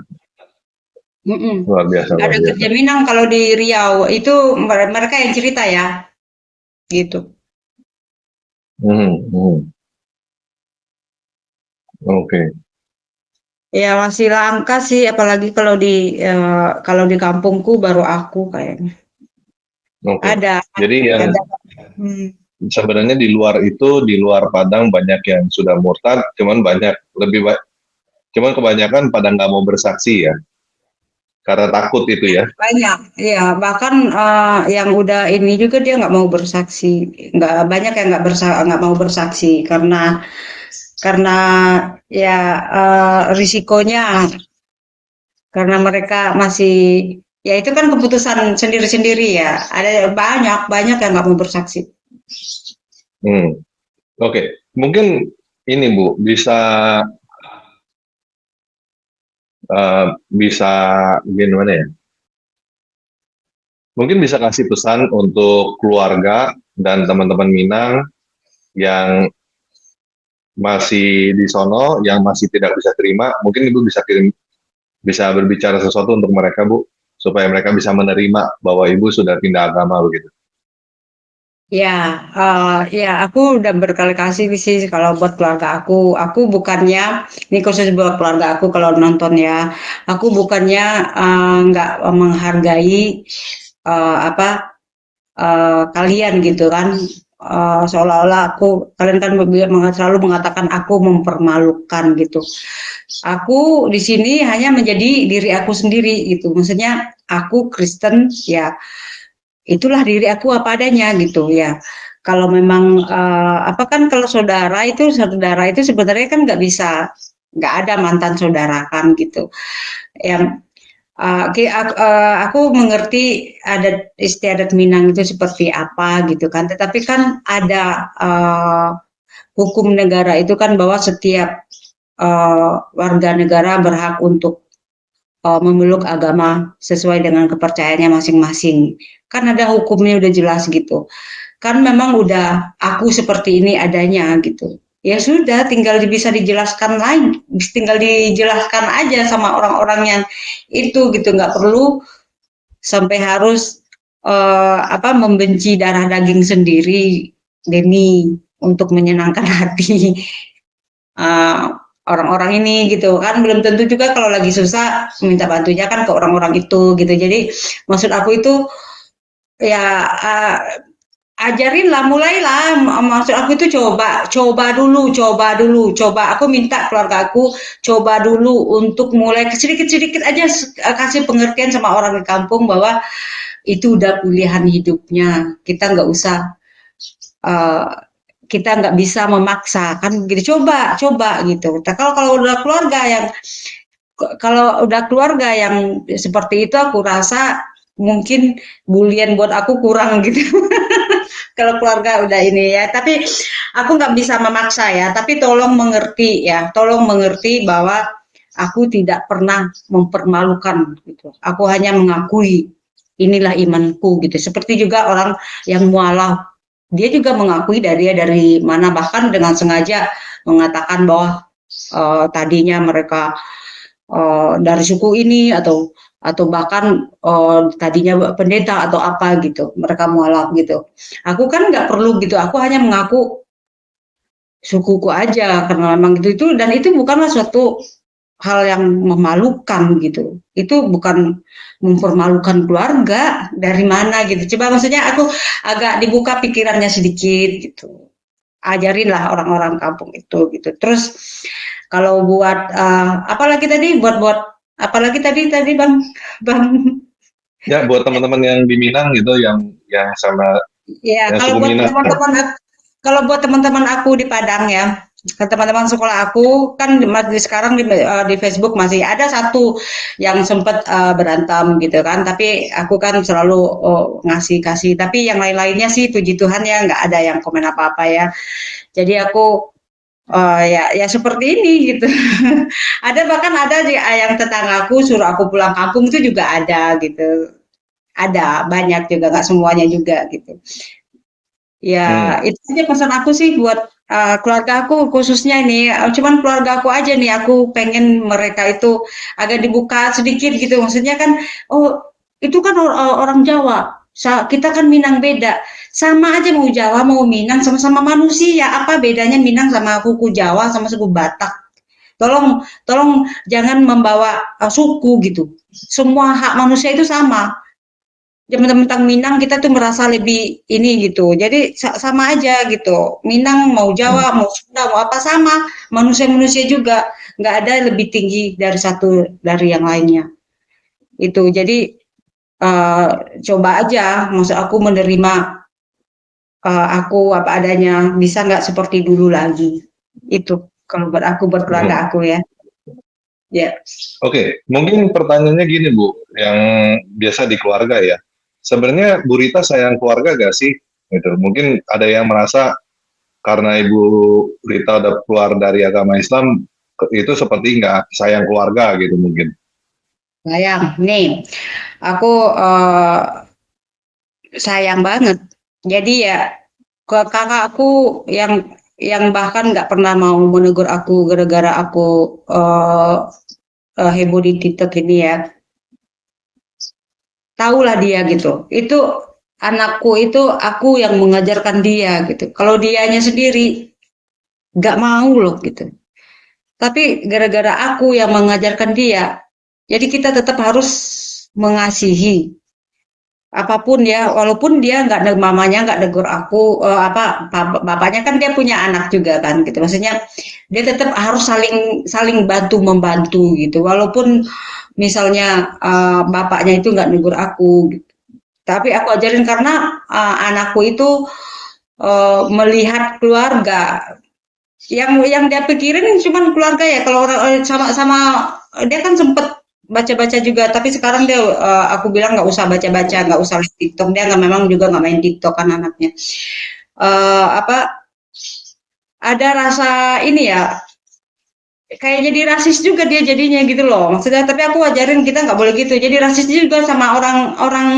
Mm-mm. luar biasa, luar Ada biasa. gereja Minang kalau di Riau itu mereka yang cerita ya, gitu. Hmm, hmm. Oke, Ya masih langka sih, apalagi kalau di kampungku baru aku kayaknya. oke. Ada, Jadi yang ada. Hmm. sebenarnya di luar itu, di luar Padang banyak yang sudah murtad, cuman banyak lebih banyak, cuman kebanyakan pada nggak mau bersaksi ya, karena takut itu ya. Banyak, ya bahkan yang udah ini juga dia nggak mau bersaksi, nggak banyak yang nggak mau bersaksi karena ya risikonya karena mereka masih ya itu kan keputusan sendiri-sendiri ya. Ada banyak banyak yang nggak mau bersaksi. Hmm. Oke, mungkin ini Bu bisa bisa gimana ya? Mungkin bisa kasih pesan untuk keluarga dan teman-teman Minang yang masih di sono, yang masih tidak bisa terima. Mungkin Ibu bisa bisa berbicara sesuatu untuk mereka Bu, supaya mereka bisa menerima bahwa Ibu sudah pindah agama begitu. Ya, ya aku udah berkali-kali sih kalau buat keluarga aku bukannya ini khusus buat keluarga aku kalau nonton ya, aku bukannya nggak menghargai apa kalian gitu kan, seolah-olah kalian kan selalu mengatakan aku mempermalukan gitu. Aku di sini hanya menjadi diri aku sendiri gitu, maksudnya aku Kristen ya itulah diri aku apa adanya gitu ya. Kalau memang apa kan kalau saudara itu sebenarnya kan nggak ada mantan saudara kan gitu. Yang aku mengerti adat istiadat Minang itu seperti apa gitu kan. Tetapi kan ada hukum negara itu kan bahwa setiap warga negara berhak untuk memeluk agama sesuai dengan kepercayaannya masing-masing. Kan ada hukumnya udah jelas gitu. Kan memang udah aku seperti ini adanya gitu. Ya sudah, bisa dijelaskan lain, tinggal dijelaskan aja sama orang-orang yang itu gitu, nggak perlu sampai harus apa membenci darah daging sendiri demi untuk menyenangkan hati eh, orang-orang ini gitu kan belum tentu juga kalau lagi susah minta bantunya kan ke orang-orang itu gitu jadi maksud aku itu ya ajarinlah, mulailah. Maksud aku itu coba dulu, coba. Aku minta keluarga aku coba dulu untuk mulai sedikit-sedikit aja kasih pengertian sama orang di kampung bahwa itu udah pilihan hidupnya. Eh, kita nggak bisa memaksa kan gitu. Coba gitu. Nah, kalau udah keluarga yang seperti itu, aku rasa mungkin bulian buat aku kurang gitu. Kalau keluarga udah ini ya, tapi aku nggak bisa memaksa ya, tapi tolong mengerti bahwa aku tidak pernah mempermalukan gitu. Aku hanya mengakui inilah imanku gitu. Seperti juga orang yang mualaf, dia juga mengakui dari mana, bahkan dengan sengaja mengatakan bahwa tadinya mereka dari suku ini, atau bahkan tadinya pendeta atau apa gitu, mereka mualaf gitu. Aku kan nggak perlu gitu, aku hanya mengaku sukuku aja karena memang gitu itu, dan itu bukanlah suatu hal yang memalukan gitu. Itu bukan mempermalukan keluarga dari mana gitu. Coba maksudnya aku agak dibuka pikirannya sedikit gitu. Ajarinlah orang-orang kampung itu gitu. Terus kalau buat apalagi tadi buat apalagi tadi Bang Bang Ya, buat teman-teman yang di Minang gitu, yang sama ya, yang suku Minang. kalau buat teman-teman aku di Padang ya, ke teman-teman sekolah aku kan sekarang di Facebook masih ada satu yang sempat berantem gitu kan, tapi aku kan selalu ngasih kasih, tapi yang lain-lainnya sih puji Tuhan ya nggak ada yang komen apa-apa ya. Jadi aku ya seperti ini gitu. Bahkan ada yang tetanggaku suruh aku pulang kampung itu juga ada gitu. Ada banyak juga, nggak semuanya juga gitu. Ya, Hmm. itu aja pesan aku sih buat keluarga aku khususnya ini. Cuman keluarga aku aja nih, aku pengen mereka itu agak dibuka sedikit gitu. Maksudnya kan, oh itu kan orang Jawa, kita kan Minang beda. Sama aja mau Jawa mau Minang sama-sama manusia. Apa bedanya Minang sama suku Jawa sama suku Batak? Tolong, tolong jangan membawa suku gitu. Semua hak manusia itu sama. Tentang Minang kita tuh merasa lebih ini gitu. Jadi sama aja gitu. Minang mau Hmm. Jawa, mau Sunda, mau apa sama. Manusia-manusia juga nggak ada lebih tinggi dari satu dari yang lainnya. Itu. Jadi eh, coba aja, maksud aku menerima aku apa adanya. Bisa nggak seperti dulu lagi. Itu kalau buat aku, buat keluarga Hmm. aku ya. Ya. Oke, mungkin pertanyaannya gini Bu, yang biasa di keluarga ya. Sebenarnya Bu Rita sayang keluarga gak sih? Gitu. Mungkin ada yang merasa karena Ibu Rita udah keluar dari agama Islam, itu seperti nggak sayang keluarga gitu mungkin. Sayang, nih, aku sayang banget. Jadi ya ke kakak aku yang bahkan nggak pernah mau menegur aku gara-gara aku heboh di TikTok ini ya. Tahulah dia gitu. Itu anakku itu aku yang mengajarkan dia gitu. Kalau dianya sendiri nggak mau loh gitu. Tapi gara-gara aku yang mengajarkan dia, jadi kita tetap harus mengasihi apapun ya, walaupun dia nggak, mamanya nggak negur aku, bapaknya kan dia punya anak juga kan gitu, maksudnya dia tetap harus saling saling bantu membantu gitu, walaupun misalnya bapaknya itu nggak negur aku gitu. Tapi aku ajarin karena anakku itu melihat keluarga, yang dia pikirin cuman keluarga ya. Kalau orang sama-sama dia kan sempet baca-baca juga, tapi sekarang dia aku bilang nggak usah baca-baca, nggak usah lihat TikTok, dia nggak, memang juga nggak main TikTok kan anaknya. Apa ada rasa ini ya, kayak jadi rasis juga dia jadinya gitu loh maksudnya, tapi aku ajarin kita nggak boleh gitu, jadi rasis juga sama orang-orang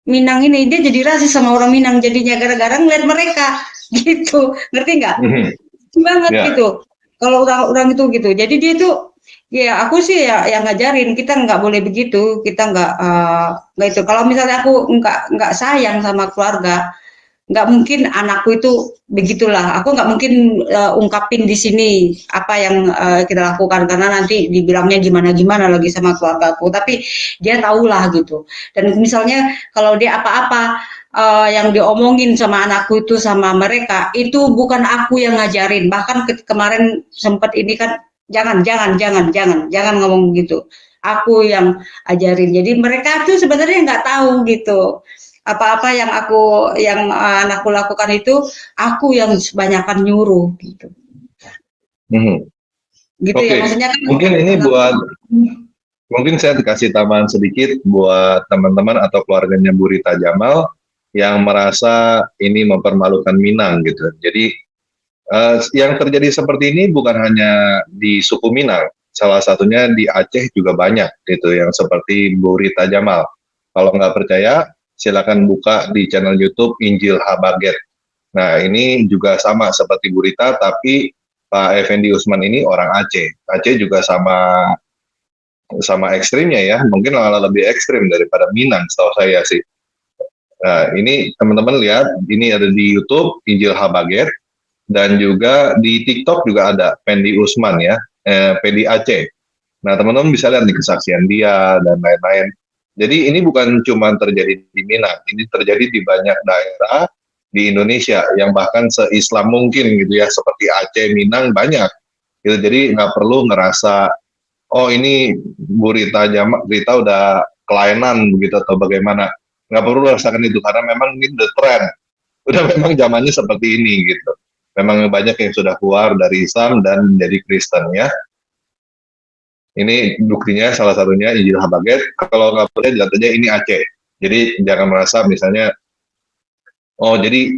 Minang ini, dia jadi rasis sama orang Minang jadinya gara-gara ngeliat mereka gitu, ngerti nggak? Mhm. Banget Ya, gitu. Kalau orang-orang itu gitu. Jadi dia itu ya aku sih ya yang ngajarin kita nggak boleh begitu. Kita nggak itu. Kalau misalnya aku nggak sayang sama keluarga, nggak mungkin anakku itu begitulah. Aku nggak mungkin ungkapin di sini apa yang kita lakukan karena nanti dibilangnya gimana-gimana lagi sama keluargaku. Tapi dia tahulah gitu. Dan misalnya kalau dia apa-apa yang diomongin sama anakku itu sama mereka itu bukan aku yang ngajarin. Bahkan kemarin sempat ini kan jangan ngomong gitu. Aku yang ajarin. Jadi mereka tuh sebenarnya nggak tahu gitu. Apa-apa yang anakku lakukan itu aku yang kebanyakan nyuruh gitu. Mhm. Gitu ya Oke, maksudnya kan mungkin ini mungkin saya dikasih tambahan sedikit buat teman-teman atau keluarganya Bu Rita Jamal yang merasa ini mempermalukan Minang gitu. Jadi yang terjadi seperti ini bukan hanya di suku Minang, salah satunya di Aceh juga banyak gitu yang seperti Bu Rita Jamal. Kalau nggak percaya, silakan buka di channel YouTube Injil Habaget. Nah ini juga sama seperti Bu Rita, tapi Pak Effendi Usman ini orang Aceh. Aceh juga sama sama ekstrimnya ya, mungkin malah lebih ekstrim daripada Minang setahu saya sih. Nah, ini teman-teman lihat, ini ada di YouTube Injil Habaget dan juga di TikTok juga ada Fendi Usman ya, Fendi Aceh. Nah, teman-teman bisa lihat di kesaksian dia dan lain-lain. Jadi ini bukan cuma terjadi di Minang, ini terjadi di banyak daerah di Indonesia yang bahkan se-Islam mungkin gitu ya, seperti Aceh, Minang banyak. Gitu. Jadi nggak perlu ngerasa oh ini Bu Rita Rita udah kelainan begitu atau bagaimana, nggak perlu rasakan itu karena memang ini the trend, udah memang zamannya seperti ini gitu, memang banyak yang sudah keluar dari Islam dan menjadi Kristen ya. Ini buktinya salah satunya Injil Habaget. Kalau nggak boleh dilihat aja ini Aceh, jadi jangan merasa misalnya oh jadi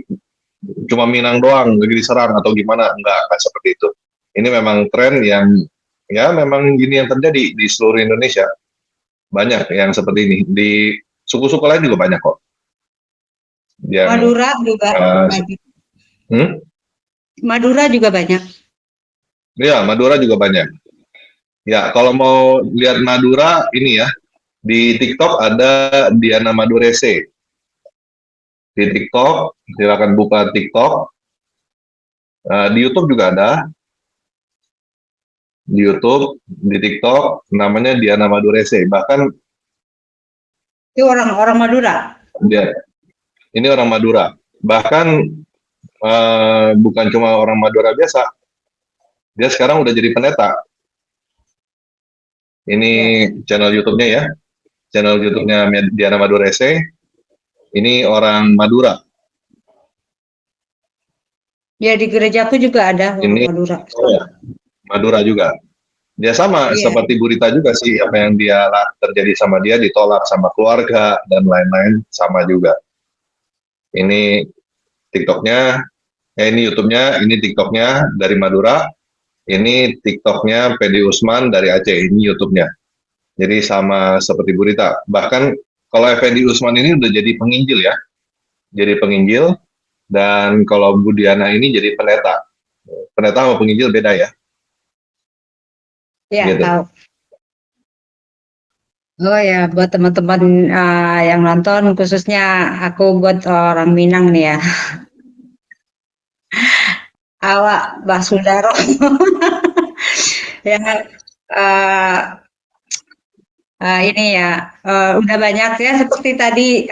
cuma Minang doang lagi diserang atau gimana, enggak seperti itu. Ini memang tren yang ya memang gini yang terjadi di seluruh Indonesia. Banyak yang seperti ini. Di suku-suku lain juga banyak kok. Yang Madura juga banyak. hmm? Madura juga banyak. Ya, Madura juga banyak. Ya, kalau mau lihat Madura ini ya, di TikTok ada Diana Madurese. Di TikTok, silakan buka TikTok. Di YouTube juga ada. Di YouTube, di TikTok, namanya Diana Madurese. Bahkan Itu orang-orang Madura. dia, ini orang Madura. Bahkan bukan cuma orang Madura biasa, dia sekarang udah jadi pendeta. Ini channel YouTube-nya ya, channel YouTube-nya Diana Madurese. Ini orang Madura. Ya di gerejaku juga ada orang Ini Madura. Madura juga. Dia sama Iya. seperti Burita juga sih, apa yang dia terjadi sama dia ditolak sama keluarga dan lain-lain sama juga. Ini TikToknya, ini YouTube-nya, ini TikToknya dari Madura, ini TikToknya Pedi Usman dari Aceh, ini YouTube-nya. Jadi sama seperti Burita. Bahkan kalau Effendi Usman ini udah jadi penginjil ya, jadi penginjil, dan kalau Budiana ini jadi pendeta. Pendeta sama penginjil beda ya. Ya, Gitu. tahu. Oh ya, buat teman-teman yang nonton, khususnya aku buat orang Minang nih ya. Awak Basudaro. Ya, uh, ini ya, udah banyak ya seperti tadi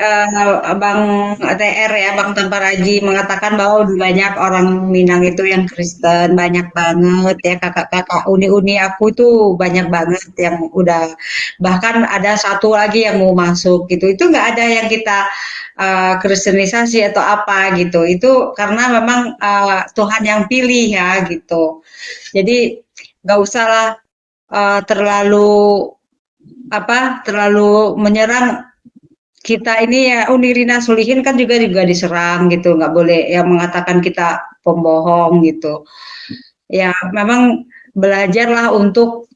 Bang TR ya, Bang Tamparaji mengatakan bahwa udah banyak orang Minang itu yang Kristen, banyak banget ya kakak-kakak uni-uni aku tuh banyak banget yang udah, bahkan ada satu lagi yang mau masuk gitu, itu nggak ada yang kita kristenisasi atau apa gitu, itu karena memang Tuhan yang pilih ya gitu, jadi nggak usah lah terlalu menyerang kita ini ya. Nirina Sulihin kan juga diserang gitu, nggak boleh yang mengatakan kita pembohong gitu ya. Memang belajarlah untuk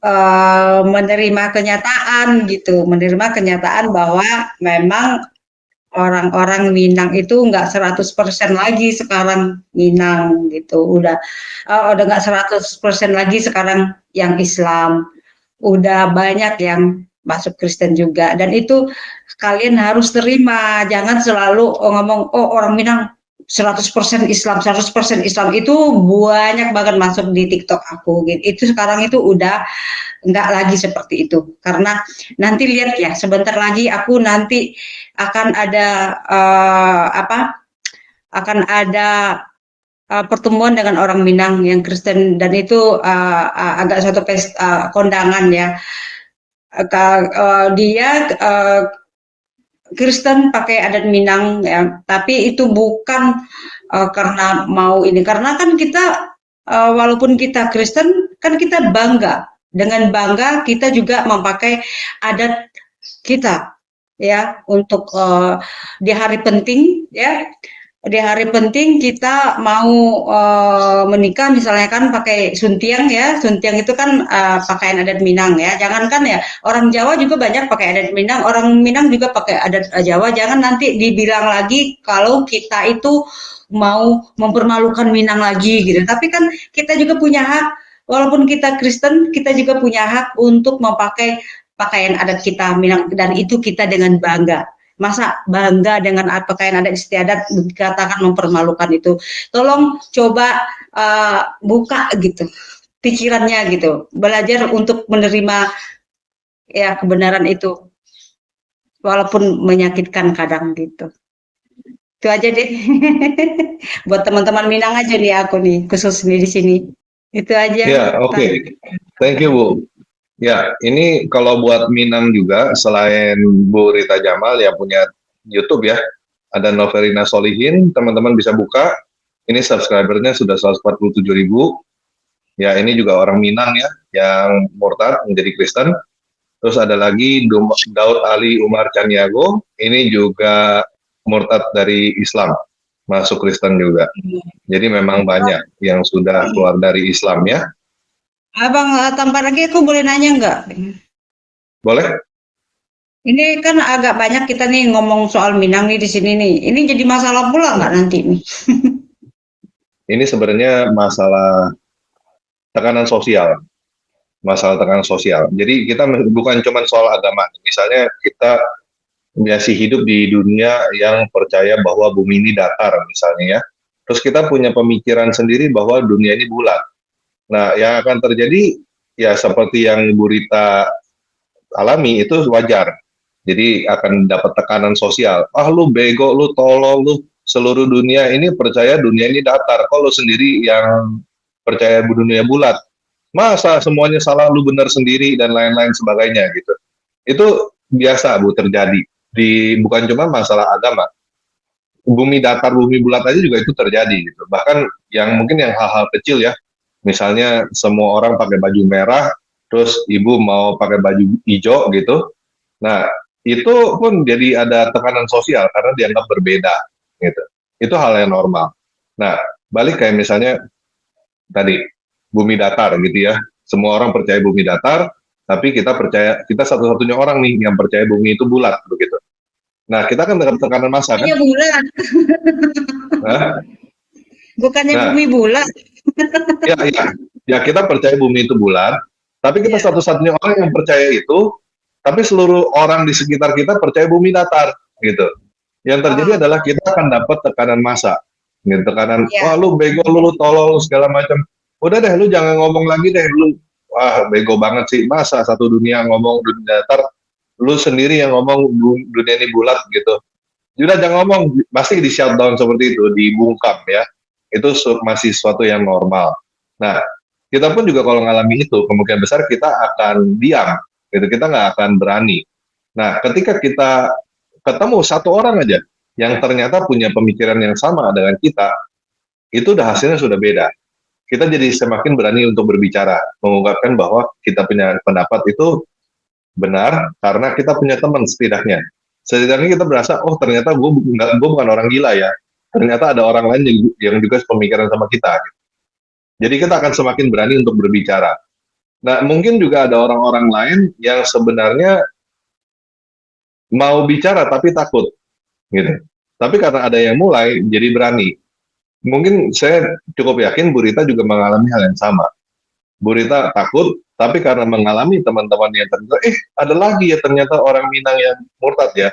menerima kenyataan gitu, menerima kenyataan bahwa memang orang-orang Minang itu nggak 100% lagi sekarang Minang gitu, udah nggak 100% lagi sekarang yang Islam, udah banyak yang masuk Kristen juga, dan itu kalian harus terima, jangan selalu ngomong oh orang Minang 100% Islam, 100% Islam, itu banyak banget masuk di TikTok aku gitu. Itu sekarang itu udah enggak lagi seperti itu. Karena nanti lihat ya, sebentar lagi aku nanti akan ada akan ada pertemuan dengan orang Minang yang Kristen dan itu agak suatu kondangan ya. Dia Kristen pakai adat Minang ya, tapi itu bukan karena mau ini, karena kan kita walaupun kita Kristen kan kita bangga dengan bangga kita juga memakai adat kita ya untuk di hari penting ya, di hari penting kita mau menikah misalnya kan pakai suntiang ya, suntiang itu kan pakaian adat Minang ya, jangankan ya orang Jawa juga banyak pakai adat Minang, orang Minang juga pakai adat Jawa, jangan nanti dibilang lagi kalau kita itu mau mempermalukan Minang lagi gitu, tapi kan kita juga punya hak, walaupun kita Kristen kita juga punya hak untuk memakai pakaian adat kita Minang dan itu kita dengan bangga. Masa bangga dengan pakaian adat istiadat dikatakan mempermalukan itu. Tolong coba buka gitu pikirannya gitu. Belajar untuk menerima ya kebenaran itu walaupun menyakitkan kadang gitu. Itu aja deh. Buat teman-teman Minang aja nih aku nih khusus nih di sini. Itu aja. Ya, oke. Thank you, Bu. Ya, ini kalau buat Minang juga, selain Bu Rita Jamal yang punya YouTube ya, ada Noverina Solihin, teman-teman bisa buka. Ini subscribernya sudah 147.000. Ya, ini juga orang Minang ya, yang murtad menjadi Kristen. Terus ada lagi Daud Ali Umar Caniago, ini juga murtad dari Islam, masuk Kristen juga. Jadi memang banyak yang sudah keluar dari Islam ya. Abang tambah lagi aku boleh nanya nggak? Boleh? Ini kan agak banyak kita nih ngomong soal Minang nih di sini nih. Ini jadi masalah pula nggak nanti nih? Ini sebenarnya masalah tekanan sosial, masalah tekanan sosial. Jadi kita bukan cuma soal agama. Misalnya kita masih hidup di dunia yang percaya bahwa bumi ini datar misalnya ya. Terus kita punya pemikiran sendiri bahwa dunia ini bulat. Nah, yang akan terjadi ya seperti yang Bu Rita alami itu wajar. Jadi akan dapat tekanan sosial. Ah, lu bego, lu tolol, lu seluruh dunia ini percaya dunia ini datar. Kok lu sendiri yang percaya dunia bulat? Masa semuanya salah, lu benar sendiri dan lain-lain sebagainya gitu. Itu biasa Bu terjadi. Bukan cuma masalah agama. Bumi datar, bumi bulat aja juga itu terjadi gitu. Bahkan yang mungkin yang hal-hal kecil ya. Misalnya semua orang pakai baju merah, terus ibu mau pakai baju hijau gitu. Nah, itu pun jadi ada tekanan sosial karena dianggap berbeda gitu. Itu hal yang normal. Nah, balik kayak misalnya tadi bumi datar gitu ya. Semua orang percaya bumi datar, tapi kita percaya kita satu-satunya orang nih yang percaya bumi itu bulat begitu. Nah, kita kan dengan tekanan massa kan? Bukannya bulat, Nah, bukannya nah bumi bulat. ya kita percaya bumi itu bulat, tapi kita Ya. satu-satunya orang yang percaya itu, tapi seluruh orang di sekitar kita percaya bumi datar gitu. Yang terjadi Oh, adalah kita akan dapat tekanan massa, gitu, tekanan, wah ya. lu bego, lu tolol, segala macam. Udah deh, lu jangan ngomong lagi deh, lu, wah bego banget sih, masa satu dunia ngomong dunia datar, lu sendiri yang ngomong dunia ini bulat gitu. Udah jangan ngomong, pasti di shutdown seperti itu, dibungkam ya. Itu masih sesuatu yang normal. Nah, kita pun juga kalau ngalami itu, kemungkinan besar kita akan diam, gitu. Kita nggak akan berani. Nah, ketika kita ketemu satu orang aja yang ternyata punya pemikiran yang sama dengan kita, itu udah hasilnya sudah beda. Kita jadi semakin berani untuk berbicara, mengungkapkan bahwa kita punya pendapat itu benar karena kita punya teman setidaknya. Setidaknya kita berasa, oh ternyata gue bukan orang gila ya. Ternyata ada orang lain yang juga pemikiran sama kita. Jadi kita akan semakin berani untuk berbicara. Nah, mungkin juga ada orang-orang lain yang sebenarnya mau bicara tapi takut, gitu. Tapi karena ada yang mulai, jadi berani. Mungkin saya cukup yakin Bu Rita juga mengalami hal yang sama. Bu Rita takut, tapi karena mengalami teman-teman yang ternyata, ada lagi ya ternyata orang Minang yang murtad ya.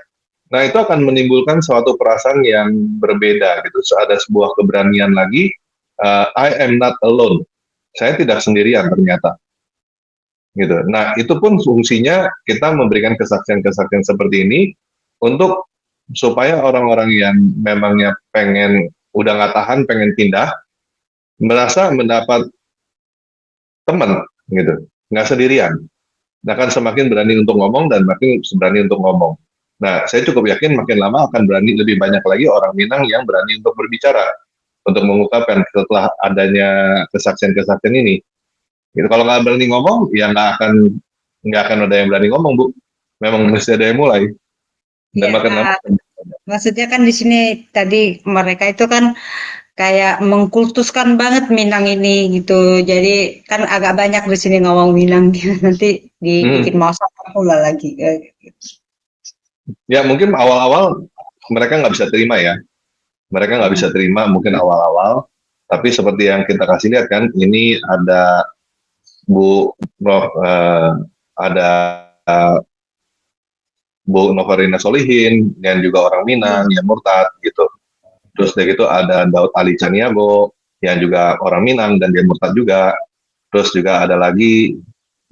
Nah, itu akan menimbulkan suatu perasaan yang berbeda gitu. So, ada sebuah keberanian lagi, I am not alone. Saya tidak sendirian ternyata. gitu. Nah, itu pun fungsinya kita memberikan kesaksian-kesaksian seperti ini untuk supaya orang-orang yang memangnya pengen udah nggak tahan, pengen pindah, merasa mendapat teman gitu, nggak sendirian. Nah, akan semakin berani untuk ngomong dan makin berani untuk ngomong. Nah, saya cukup yakin makin lama akan berani lebih banyak lagi orang Minang yang berani untuk berbicara, untuk mengungkapkan setelah adanya kesaksian-kesaksian ini. Gitu. Kalau nggak berani ngomong, ya nggak akan ada yang berani ngomong, Bu. Memang mesti ada yang mulai. Dan Iya, makin lama. maksudnya kan di sini tadi mereka itu kan kayak mengkultuskan banget Minang ini gitu. Jadi kan agak banyak di sini ngomong Minang nanti dibikin masak pula lagi. Ya mungkin awal-awal mereka nggak bisa terima ya. Mereka nggak bisa terima mungkin awal-awal. Tapi seperti yang kita kasih lihat kan, ini ada Bu Prof, ada Bu Novarina Solihin yang juga orang Minang yang murtad gitu. Terus dari itu ada Daud Ali Caniago yang juga orang Minang dan dia murtad juga. Terus juga ada lagi,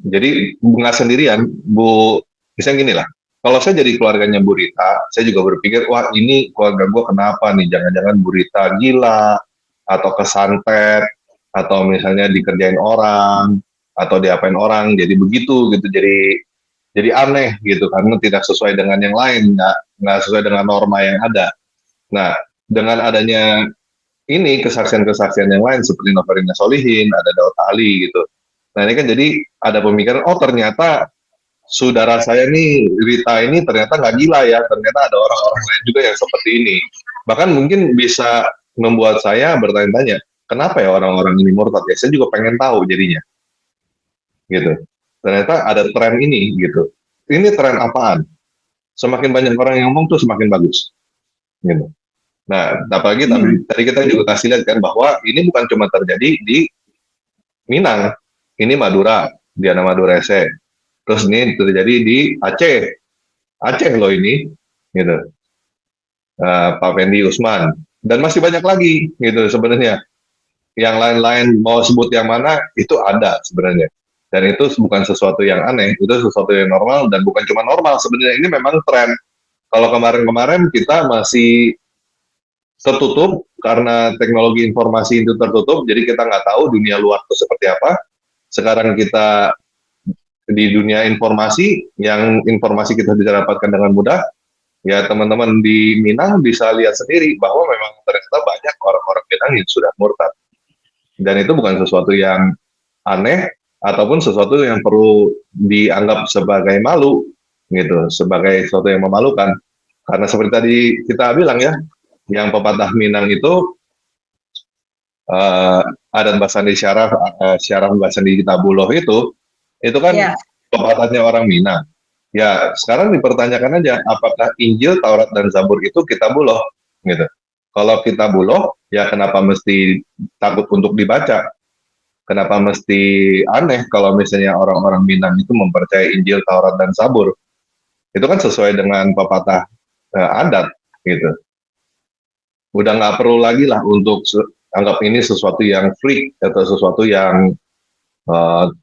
jadi nggak sendirian, Bu, misalnya gini lah, kalau saya jadi keluarganya Bu Rita, saya juga berpikir, wah ini keluarga gue kenapa nih, jangan-jangan Bu Rita gila, atau kesantet, atau misalnya dikerjain orang, atau diapain orang, jadi begitu gitu, jadi aneh gitu, karena tidak sesuai dengan yang lain, nggak sesuai dengan norma yang ada. Nah, dengan adanya ini kesaksian-kesaksian yang lain seperti Novarina Solihin, ada Daud Ali gitu. Nah ini kan jadi ada pemikiran, oh ternyata saudara saya nih Rita ini ternyata nggak gila ya, ternyata ada orang-orang lain juga yang seperti ini. Bahkan mungkin bisa membuat saya bertanya-tanya, kenapa ya orang-orang ini murtad ya? Saya juga pengen tahu jadinya, gitu. Ternyata ada tren ini gitu. Ini tren apaan? Semakin banyak orang yang ngomong tuh semakin bagus, gitu. Nah, apalagi tadi kita juga kasih lihat kan bahwa ini bukan cuma terjadi di Minang, ini Madura, Diana Madurese. Terus ini terjadi di Aceh, Aceh loh ini, gitu. Pak Fendi Usman dan masih banyak lagi, gitu sebenarnya. Yang lain-lain mau sebut yang mana itu ada sebenarnya. Dan itu bukan sesuatu yang aneh, itu sesuatu yang normal dan bukan cuma normal sebenarnya ini memang tren. Kalau kemarin-kemarin kita masih tertutup karena teknologi informasi itu tertutup, jadi kita nggak tahu dunia luar itu seperti apa. Sekarang kita di dunia informasi, yang informasi kita bisa dapatkan dengan mudah, ya teman-teman di Minang bisa lihat sendiri bahwa memang ternyata banyak orang-orang Minang yang sudah murtad. Dan itu bukan sesuatu yang aneh, ataupun sesuatu yang perlu dianggap sebagai malu, gitu, sebagai sesuatu yang memalukan. Karena seperti tadi kita bilang ya, yang pepatah Minang itu adat Basandi Syaraf, Syaraf Basandi Kitabuloh itu kan pepatahnya orang Minang. Ya sekarang dipertanyakan aja, apakah Injil, Taurat dan Zabur itu Kitabuloh, gitu. Kalau Kitabuloh, ya kenapa mesti takut untuk dibaca? Kenapa mesti aneh kalau misalnya orang-orang Minang itu mempercayai Injil, Taurat dan Zabur? Itu kan sesuai dengan pepatah adat, gitu. Udah nggak perlu lagi lah untuk anggap ini sesuatu yang freak atau sesuatu yang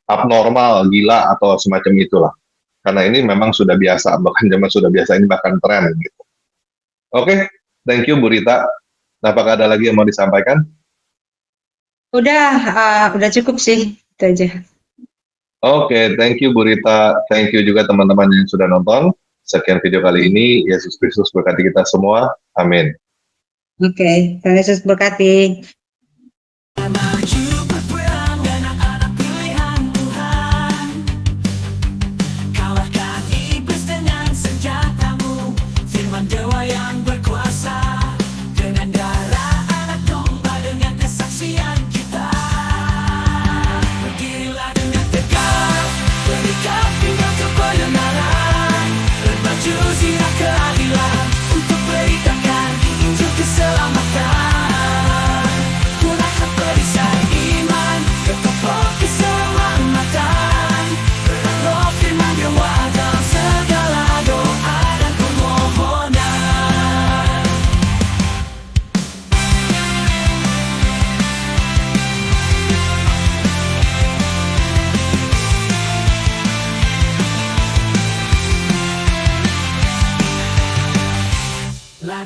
abnormal, gila atau semacam itulah. Karena ini memang sudah biasa, bahkan zaman sudah biasa, ini bahkan tren gitu. Oke, thank you Bu Rita. Apakah ada lagi yang mau disampaikan? Udah cukup sih, itu aja. Oke, thank you Bu Rita. Thank you juga teman-teman yang sudah nonton. Sekian video kali ini. Yesus Kristus berkati kita semua. Amin. Oke, Tuhan Yesus berkati.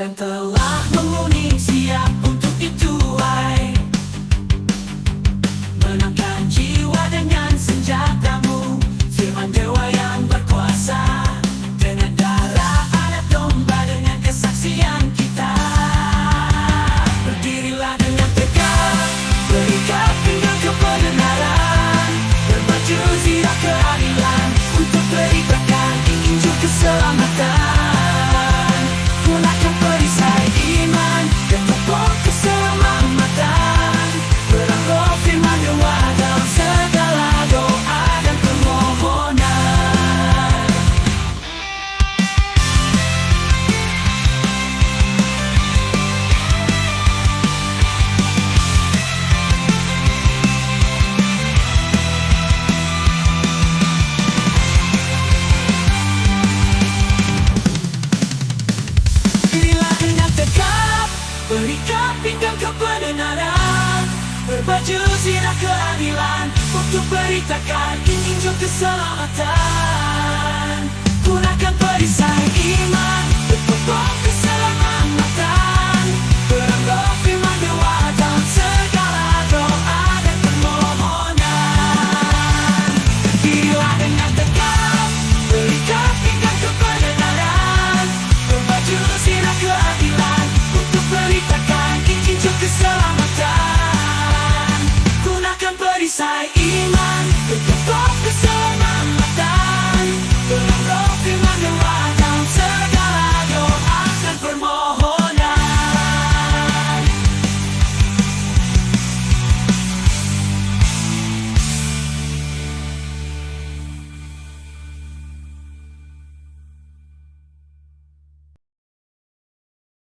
yang telah menguning siap untuk dituai. Menangkan jiwa dengan senjatamu, firman dewa yang berkuasa. Dengan darah anak domba, dengan kesaksian kita. Berdirilah dengan tegak, berikat pinggang kebenaran, berbaju zirah keadilan, untuk beritakan Injil keselamatan. Gunakan perisai iman dan tombol keselamatan, perang roh firman dewa dalam segala doa dan permohonan. Dirilah dengan tegap, berikat pinggang kebenaran, berbaju zirah keadilan, untuk beritakan Injil keselamatan.